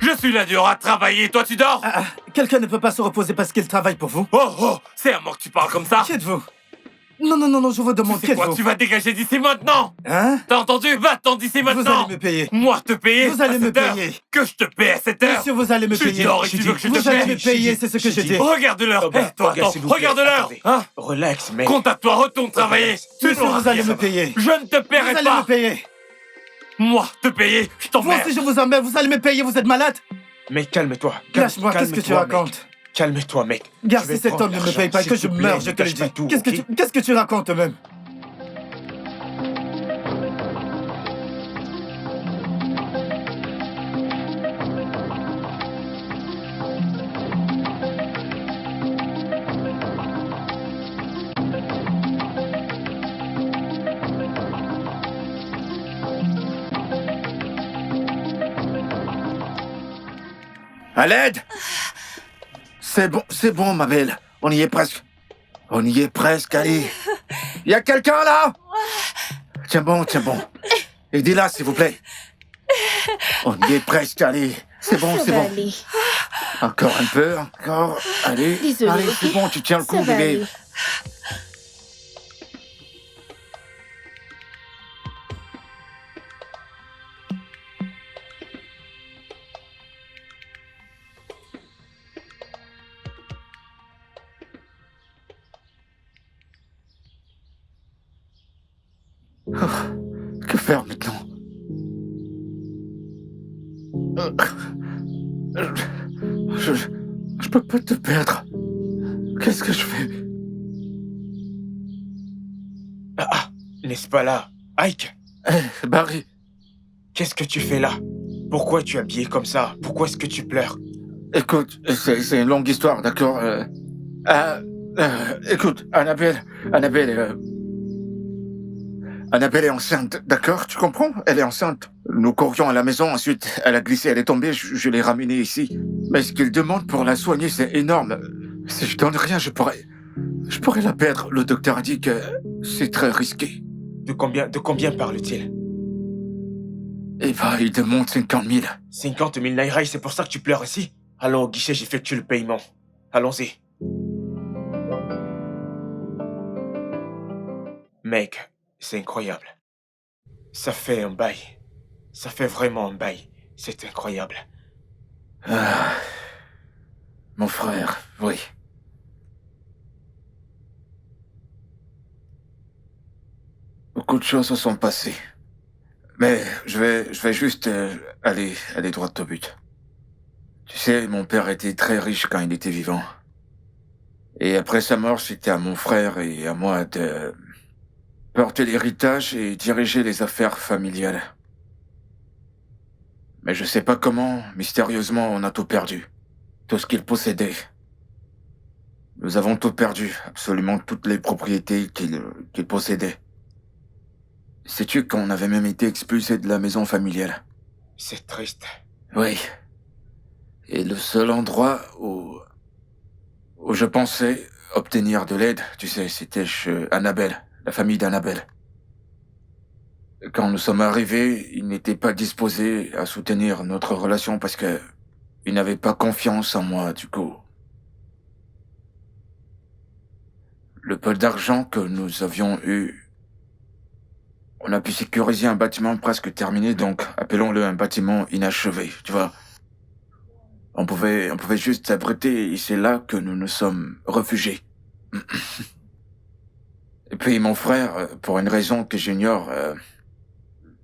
Je suis là dehors à travailler, toi tu dors? Quelqu'un ne peut pas se reposer parce qu'il travaille pour vous. Oh, c'est à moi que tu parles comme ça? Qui êtes-vous? Non, je vous demande qui êtes-vous? Tu vas dégager d'ici maintenant? Hein? T'as entendu? Va-t'en d'ici maintenant! Vous allez me payer. Moi te payer? Vous allez me payer. Que je te paie à cette heure? Monsieur, vous allez me payer. Tu dors et tu veux que je te paie? Vous allez me payer, c'est ce que je dis. Regarde l'heure. Toi, attends, regarde l'heure. Hein? Relax, mec. Compte à toi, retourne travailler. Monsieur, vous allez me payer. Je ne te paierai pas. Vous allez me payer. Moi, te payer, je Vous t'emmerde. aussi, je vous emmerde, vous allez me payer, vous êtes malade. Mec, calme-toi. Lâche-moi, qu'est-ce que tu Calme-toi, mec. racontes? Calme-toi, mec. Gars, Je vais si cet prendre homme ne me l'argent, paye pas, s'il que je te plaît, meurs, je ne te le cache pas dis. tout, ok? Qu'est-ce que tu racontes même? À l'aide! C'est bon, ma belle. On y est presque. On y est presque, allez. Y a quelqu'un là? Tiens bon. Aidez-la, s'il vous plaît. On y est presque, allez. C'est bon. Aller. Encore un peu, encore. Allez, Désolée, allez, ok? c'est bon, tu tiens le Ça coup, va bébé. aller. Que faire maintenant? Je peux pas te perdre. Qu'est-ce que je fais? N'est-ce pas là? Ike, Barry, qu'est-ce que tu fais là? Pourquoi tu es habillé comme ça? Pourquoi est-ce que tu pleures? écoute, c'est une longue histoire, d'accord? Écoute, Annabelle est enceinte, d'accord? Tu comprends? Elle est enceinte. Nous courions à la maison, ensuite elle a glissé, elle est tombée, je l'ai ramenée ici. Mais ce qu'il demande pour la soigner, c'est énorme. Si je donne rien, je pourrais la perdre. Le docteur a dit que c'est très risqué. De combien parle-t-il? Eh ben, il demande 50 000. 50 000 naira, et c'est pour ça que tu pleures ici? Allons au guichet, j'effectue le paiement. Allons-y. Mec, c'est incroyable. Ça fait un bail. Ça fait vraiment un bail. C'est incroyable. Ah, mon frère, oui. Beaucoup de choses se sont passées. Mais je vais juste aller droit au but. Tu sais, mon père était très riche quand il était vivant. Et après sa mort, c'était à mon frère et à moi de porter l'héritage et diriger les affaires familiales. Mais je sais pas comment, mystérieusement, on a tout perdu. Tout ce qu'il possédait. Nous avons tout perdu, absolument toutes les propriétés qu'il possédait. Sais-tu qu'on avait même été expulsés de la maison familiale? C'est triste. Oui. Et le seul endroit où je pensais obtenir de l'aide, tu sais, c'était chez Annabelle, la famille d'Annabelle. Quand nous sommes arrivés, ils n'étaient pas disposés à soutenir notre relation parce que ils n'avaient pas confiance en moi, du coup. Le peu d'argent que nous avions eu, on a pu sécuriser un bâtiment presque terminé, donc appelons-le un bâtiment inachevé, tu vois. On pouvait juste s'abriter et c'est là que nous nous sommes réfugiés. Et puis mon frère, pour une raison que j'ignore,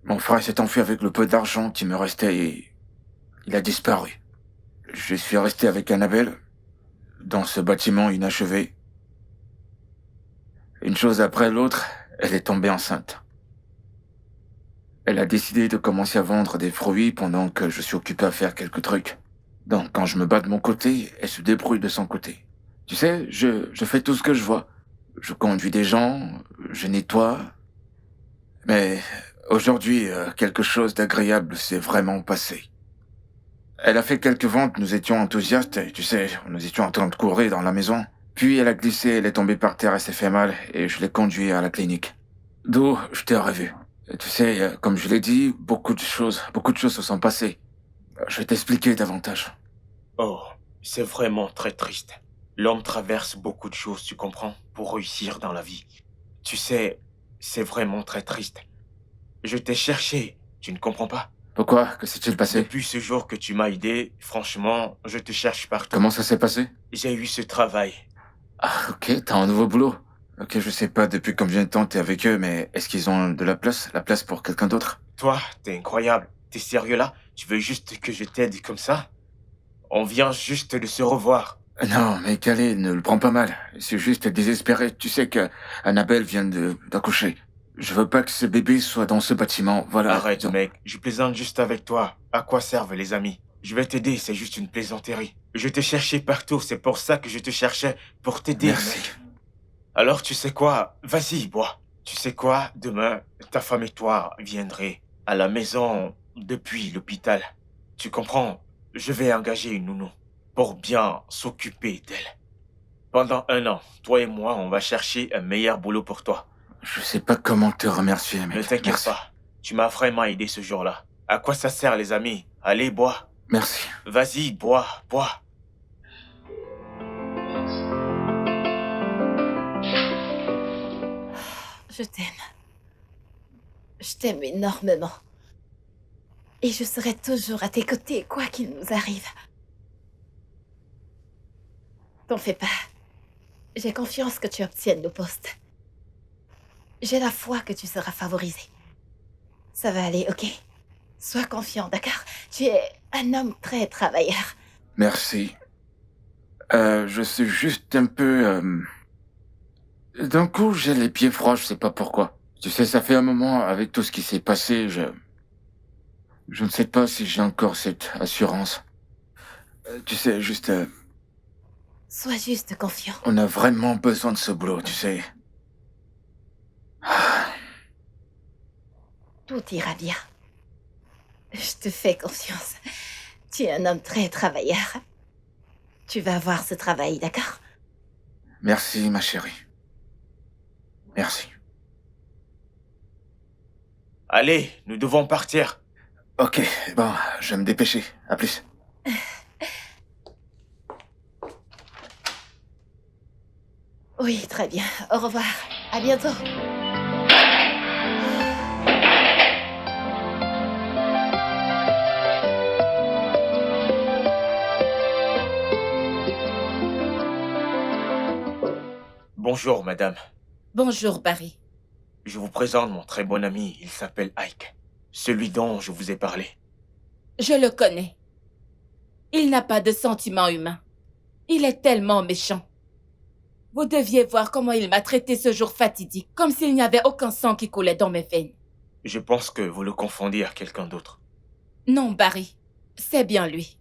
mon frère s'est enfui avec le peu d'argent qui me restait et il a disparu. Je suis resté avec Annabelle dans ce bâtiment inachevé. Une chose après l'autre, elle est tombée enceinte. Elle a décidé de commencer à vendre des fruits pendant que je suis occupé à faire quelques trucs. Donc, quand je me bats de mon côté, elle se débrouille de son côté. Tu sais, je fais tout ce que je vois. Je conduis des gens, je nettoie. Mais aujourd'hui, quelque chose d'agréable s'est vraiment passé. Elle a fait quelques ventes, nous étions enthousiastes, et tu sais, nous étions en train de courir dans la maison. Puis elle a glissé, elle est tombée par terre, elle s'est fait mal, et je l'ai conduite à la clinique. D'où je t'ai revu. Et tu sais, comme je l'ai dit, beaucoup de choses se sont passées. Je vais t'expliquer davantage. Oh, c'est vraiment très triste. L'homme traverse beaucoup de choses, tu comprends, pour réussir dans la vie. Tu sais, c'est vraiment très triste. Je t'ai cherché, tu ne comprends pas? Pourquoi? Que s'est-il passé? Depuis ce jour que tu m'as aidé, franchement, je te cherche partout. Comment ça s'est passé? J'ai eu ce travail. Ah, ok, t'as un nouveau boulot. Ok, je sais pas depuis combien de temps t'es avec eux, mais est-ce qu'ils ont de la place pour quelqu'un d'autre? Toi, t'es incroyable. T'es sérieux là? Tu veux juste que je t'aide comme ça? On vient juste de se revoir. Non, mais Calais, ne le prends pas mal. C'est juste désespéré. Tu sais que Annabelle vient d'accoucher. Je veux pas que ce bébé soit dans ce bâtiment. Voilà. Arrête, Donc, mec. Je plaisante juste avec toi. À quoi servent les amis? Je vais t'aider, c'est juste une plaisanterie. Je te cherchais partout, c'est pour ça que je te cherchais. Pour t'aider, merci. mec. Alors, tu sais quoi? Vas-y, bois. Tu sais quoi? Demain, ta femme et toi viendrez à la maison depuis l'hôpital. Tu comprends? Je vais engager une nounou pour bien s'occuper d'elle. Pendant 1 an, toi et moi, on va chercher un meilleur boulot pour toi. Je sais pas comment te remercier, mec. Ne t'inquiète Merci. pas. Tu m'as vraiment aidé ce jour-là. À quoi ça sert, les amis? Allez, bois. Merci. Vas-y, bois, bois. Je t'aime. Je t'aime énormément. Et je serai toujours à tes côtés, quoi qu'il nous arrive. T'en fais pas. J'ai confiance que tu obtiennes le poste. J'ai la foi que tu seras favorisé. Ça va aller, ok? Sois confiant, d'accord? Tu es un homme très travailleur. Merci. Je suis juste un peu... D'un coup, j'ai les pieds froids, je sais pas pourquoi. Tu sais, ça fait un moment, avec tout ce qui s'est passé, je ne sais pas si j'ai encore cette assurance. Tu sais, juste... Sois juste confiant. on a vraiment besoin de ce boulot, tu sais. Tout ira bien. Je te fais confiance. Tu es un homme très travailleur. Tu vas avoir ce travail, d'accord? Merci, ma chérie. Merci. Allez, nous devons partir. Ok, bon, je vais me dépêcher. À plus. Oui, très bien. Au revoir. À bientôt. Bonjour, madame. Bonjour, Barry. Je vous présente mon très bon ami, il s'appelle Ike. Celui dont je vous ai parlé. Je le connais. Il n'a pas de sentiments humains. Il est tellement méchant. Vous deviez voir comment il m'a traité ce jour fatidique, comme s'il n'y avait aucun sang qui coulait dans mes veines. Je pense que vous le confondez à quelqu'un d'autre. Non, Barry, c'est bien lui.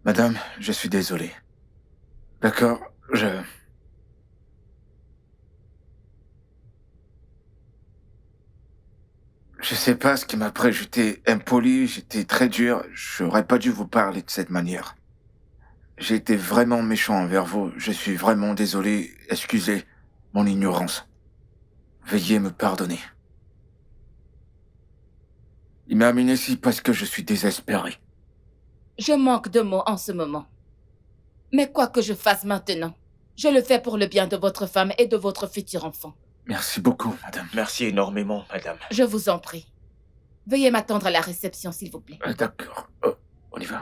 Madame, je suis désolé. D'accord, Je sais pas ce qui m'a pris, j'étais impoli, j'étais très dur, j'aurais pas dû vous parler de cette manière. J'ai été vraiment méchant envers vous, je suis vraiment désolé, excusez mon ignorance. Veuillez me pardonner. Il m'a amené ici parce que je suis désespéré. Je manque de mots en ce moment. Mais quoi que je fasse maintenant, je le fais pour le bien de votre femme et de votre futur enfant. Merci beaucoup, madame. Merci énormément, madame. Je vous en prie. Veuillez m'attendre à la réception, s'il vous plaît. D'accord, on y va.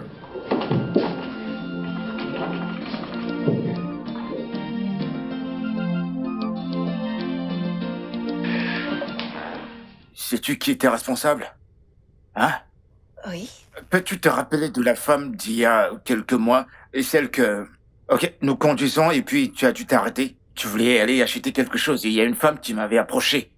Sais-tu qui était responsable? Hein? Oui. Peux-tu te rappeler de la femme d'il y a quelques mois et celle que... Ok, nous conduisons et puis tu as dû t'arrêter. Tu voulais aller acheter quelque chose et il y a une femme qui m'avait approché.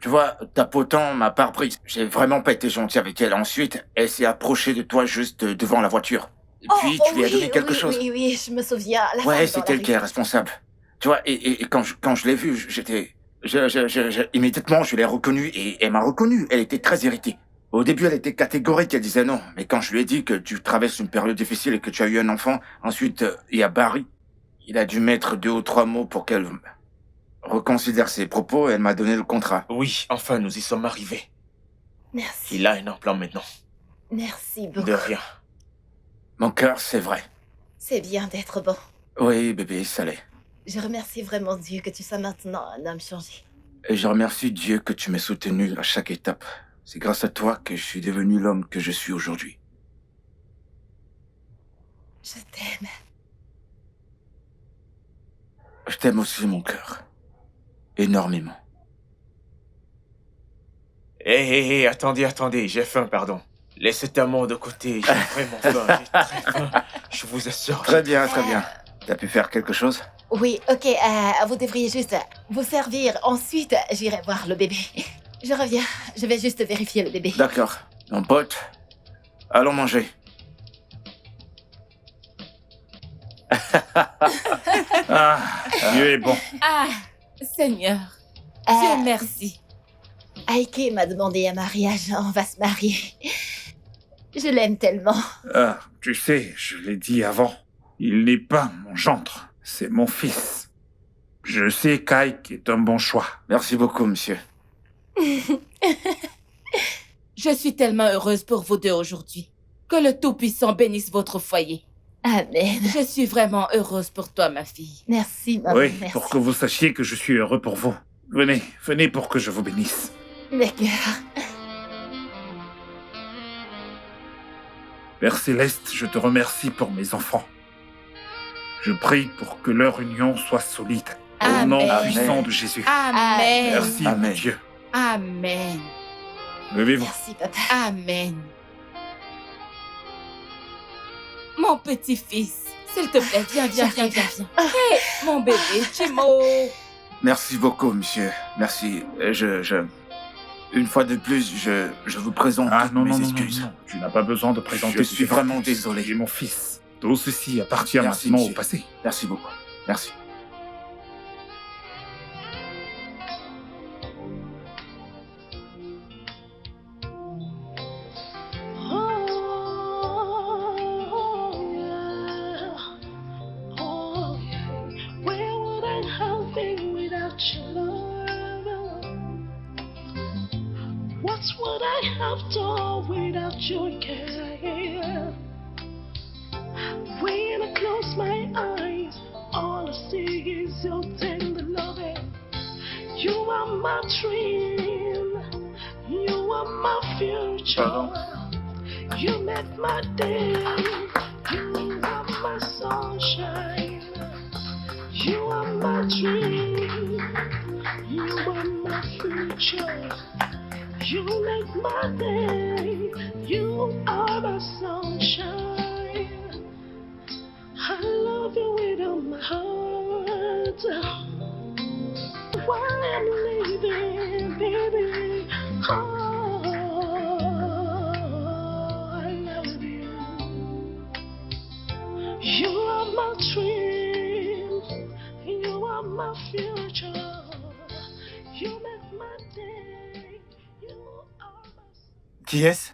Tu vois, tapotant m'a pas reprise. J'ai vraiment pas été gentil avec elle. Ensuite, elle s'est approchée de toi juste devant la voiture. Et puis tu lui as donné quelque chose. Oui, je me souviens. La Ouais, femme c'est dans la elle qui est rue. responsable. Tu vois, et quand je l'ai vue, j'étais... immédiatement, je l'ai reconnue et elle m'a reconnu. Elle était très irritée. Au début, elle était catégorique, elle disait non. Mais quand je lui ai dit que tu traverses une période difficile et que tu as eu un enfant, ensuite, il y a Barry. Il a dû mettre 2 ou 3 mots pour qu'elle reconsidère ses propos et elle m'a donné le contrat. Oui, enfin, nous y sommes arrivés. Merci. Il a un emploi maintenant. Merci beaucoup. De rien. Mon cœur, c'est vrai. C'est bien d'être bon. Oui, bébé, ça l'est. Je remercie vraiment Dieu que tu sois maintenant un homme changé. Et je remercie Dieu que tu m'aies soutenu à chaque étape. C'est grâce à toi que je suis devenu l'homme que je suis aujourd'hui. Je t'aime. Je t'aime aussi, mon cœur. Énormément. Hé, attendez, j'ai faim, pardon. Laissez ta main de côté, j'ai vraiment faim, j'ai très faim. Je vous assure. Très bien, très bien. T'as pu faire quelque chose? Oui, ok, vous devriez juste vous servir. Ensuite, j'irai voir le bébé. Je reviens, je vais juste vérifier le bébé. D'accord. Mon pote, allons manger. Ah, Dieu est bon. Ah, Seigneur, Euh, Dieu merci. Aike m'a demandé un mariage, on va se marier. Je l'aime tellement. Ah, tu sais, je l'ai dit avant. Il n'est pas mon gendre, c'est mon fils. Je sais qu'Ike est un bon choix. Merci beaucoup, monsieur. Je suis tellement heureuse pour vous deux aujourd'hui. Que le Tout-Puissant bénisse votre foyer. Amen. Je suis vraiment heureuse pour toi, ma fille. Merci, maman, Oui, merci. pour que vous sachiez que je suis heureux pour vous. Venez pour que je vous bénisse. D'accord. Père Céleste, je te remercie pour mes enfants. Je prie pour que leur union soit solide. Au nom Amen. puissant de Jésus. Amen. Merci, mon Amen. Dieu. Amen. Levez-vous. Merci, papa. Amen. Mon petit-fils, s'il te plaît, viens. Hé, mon bébé, Chimo. Merci beaucoup, monsieur. Merci. Une fois de plus, je vous présente Ah toutes non, mes non, non, excuses. non. Tu n'as pas besoin de présenter. Je suis vraiment désolé. Tu es mon fils. Tout ceci appartient Merci, maintenant au monsieur. passé. Merci beaucoup. Merci. Where would I have been without your love? What would I have done without your care? When I close my eyes, all I see is your tender loving. You are my dream. You are my future. You make my day. You are my sunshine. You are my dream. You are my future. You make my day. You are my sunshine. I love you with all my heart. While I'm living, baby, oh, I love you. You are my dream. You are my future. You make my day. You are my... Qui est-ce?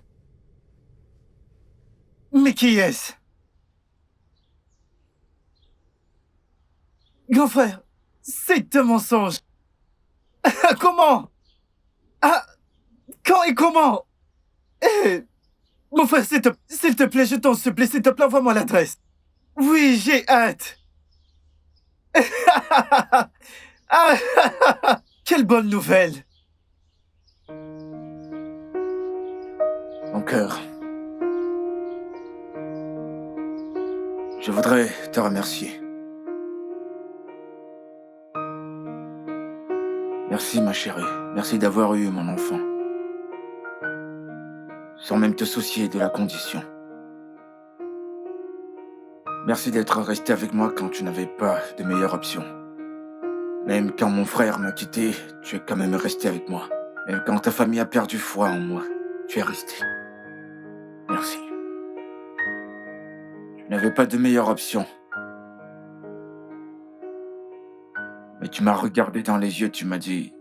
Mais qui est-ce? Grand frère, c'est un mensonge. Comment? Ah, quand et comment? Eh, mon frère, s'il te plaît, je t'en supplie, s'il te plaît, envoie-moi l'adresse. Oui, j'ai hâte. Quelle bonne nouvelle. Mon cœur. Je voudrais te remercier. Merci, ma chérie. Merci d'avoir eu mon enfant. Sans même te soucier de la condition. Merci d'être resté avec moi quand tu n'avais pas de meilleure option. Même quand mon frère m'a quitté, tu es quand même resté avec moi. Même quand ta famille a perdu foi en moi, tu es resté. Merci. Tu n'avais pas de meilleure option. Mais tu m'as regardé dans les yeux, tu m'as dit...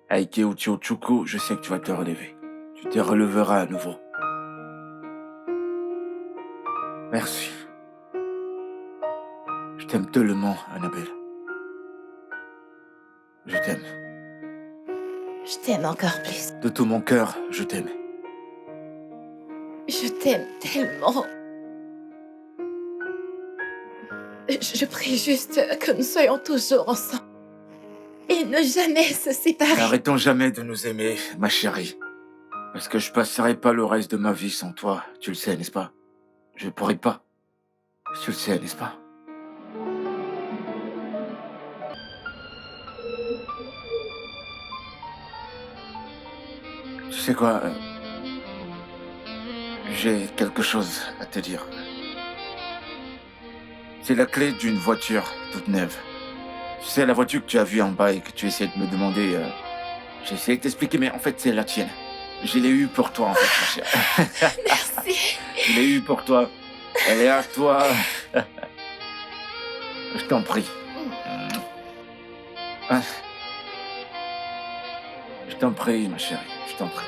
Aike Uchiuchuku, je sais que tu vas te relever. Tu te releveras à nouveau. Merci. Je t'aime tellement, Annabelle. Je t'aime. Je t'aime encore plus. De tout mon cœur, je t'aime. Je t'aime tellement. Je prie juste que nous soyons toujours ensemble. Et ne jamais se séparer. N'arrêtons jamais de nous aimer, ma chérie. Parce que je passerai pas le reste de ma vie sans toi. Tu le sais, n'est-ce pas? Je pourrai pas. Tu le sais, n'est-ce pas? sais quoi, j'ai quelque chose à te dire. C'est la clé d'une voiture toute neuve. Tu sais, la voiture que tu as vue en bas et que tu essayais de me demander... J'ai essayé de t'expliquer, mais en fait, c'est la tienne. Je l'ai eue pour toi, en fait, ma chère. Merci. Je l'ai eue pour toi. Elle est à toi. Je t'en prie. Je t'en prie, ma chérie. Je t'en prie.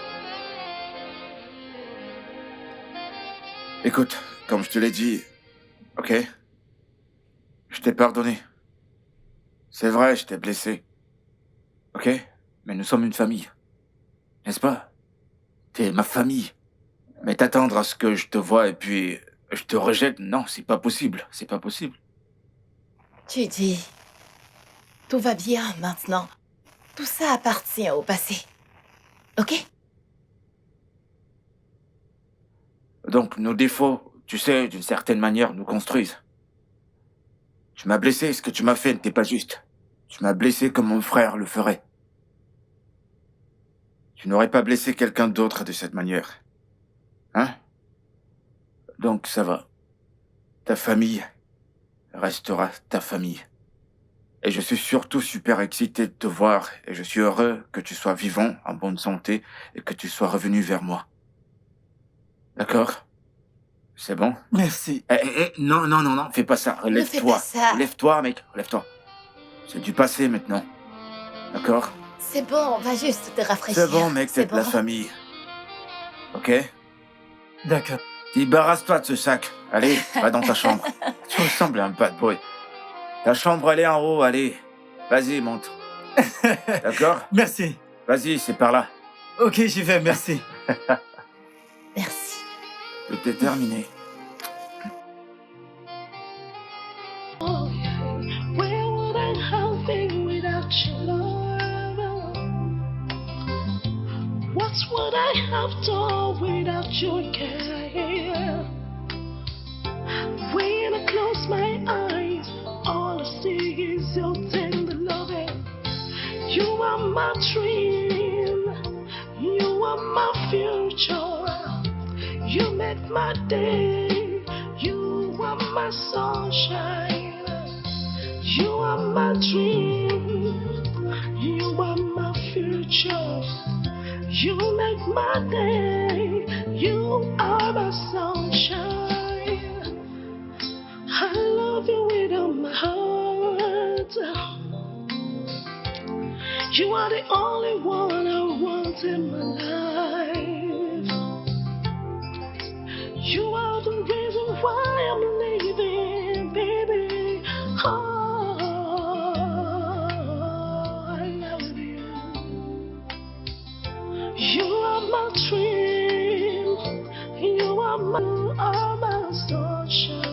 Écoute, comme je te l'ai dit, ok? Je t'ai pardonné. C'est vrai, je t'ai blessé. Ok? Mais nous sommes une famille. N'est-ce pas? T'es ma famille. Mais t'attendre à ce que je te voie et puis je te rejette, non, c'est pas possible. C'est pas possible. Tu dis, tout va bien maintenant. Tout ça appartient au passé. Ok? Donc nos défauts, tu sais, d'une certaine manière, nous construisent. Tu m'as blessé, ce que tu m'as fait n'était pas juste. Tu m'as blessé comme mon frère le ferait. Tu n'aurais pas blessé quelqu'un d'autre de cette manière. Hein? Donc ça va. Ta famille restera ta famille. Et je suis surtout super excité de te voir et je suis heureux que tu sois vivant, en bonne santé et que tu sois revenu vers moi. D'accord? C'est bon? Merci. Non, non, non, non, fais pas ça. Ne fais Relève-toi. pas ça. Relève-toi, mec, relève-toi. C'est du passé maintenant. D'accord? C'est bon, va juste te rafraîchir. C'est bon, mec, C'est t'es de la bon. famille. Ok? D'accord. Débarrasse-toi de ce sac. Allez, va dans ta chambre. Tu ressembles à un bad boy. Ta chambre, elle est en haut, allez. Vas-y, monte. D'accord? Merci. Vas-y, c'est par là. Ok, j'y vais, merci. Merci. Tout est terminé. Where would I have been without your love? What would I have done without your care? When I close my eyes, all I see is your tender loving. You are my dream, you are my future. You make my day, you are my sunshine. You are my dream, you are my future. You make my day, you are my sunshine. I love you with all my heart. You are the only one I want in my life. You are the reason why I'm living, baby. Oh, I love you. You are my dream. You are my sunshine.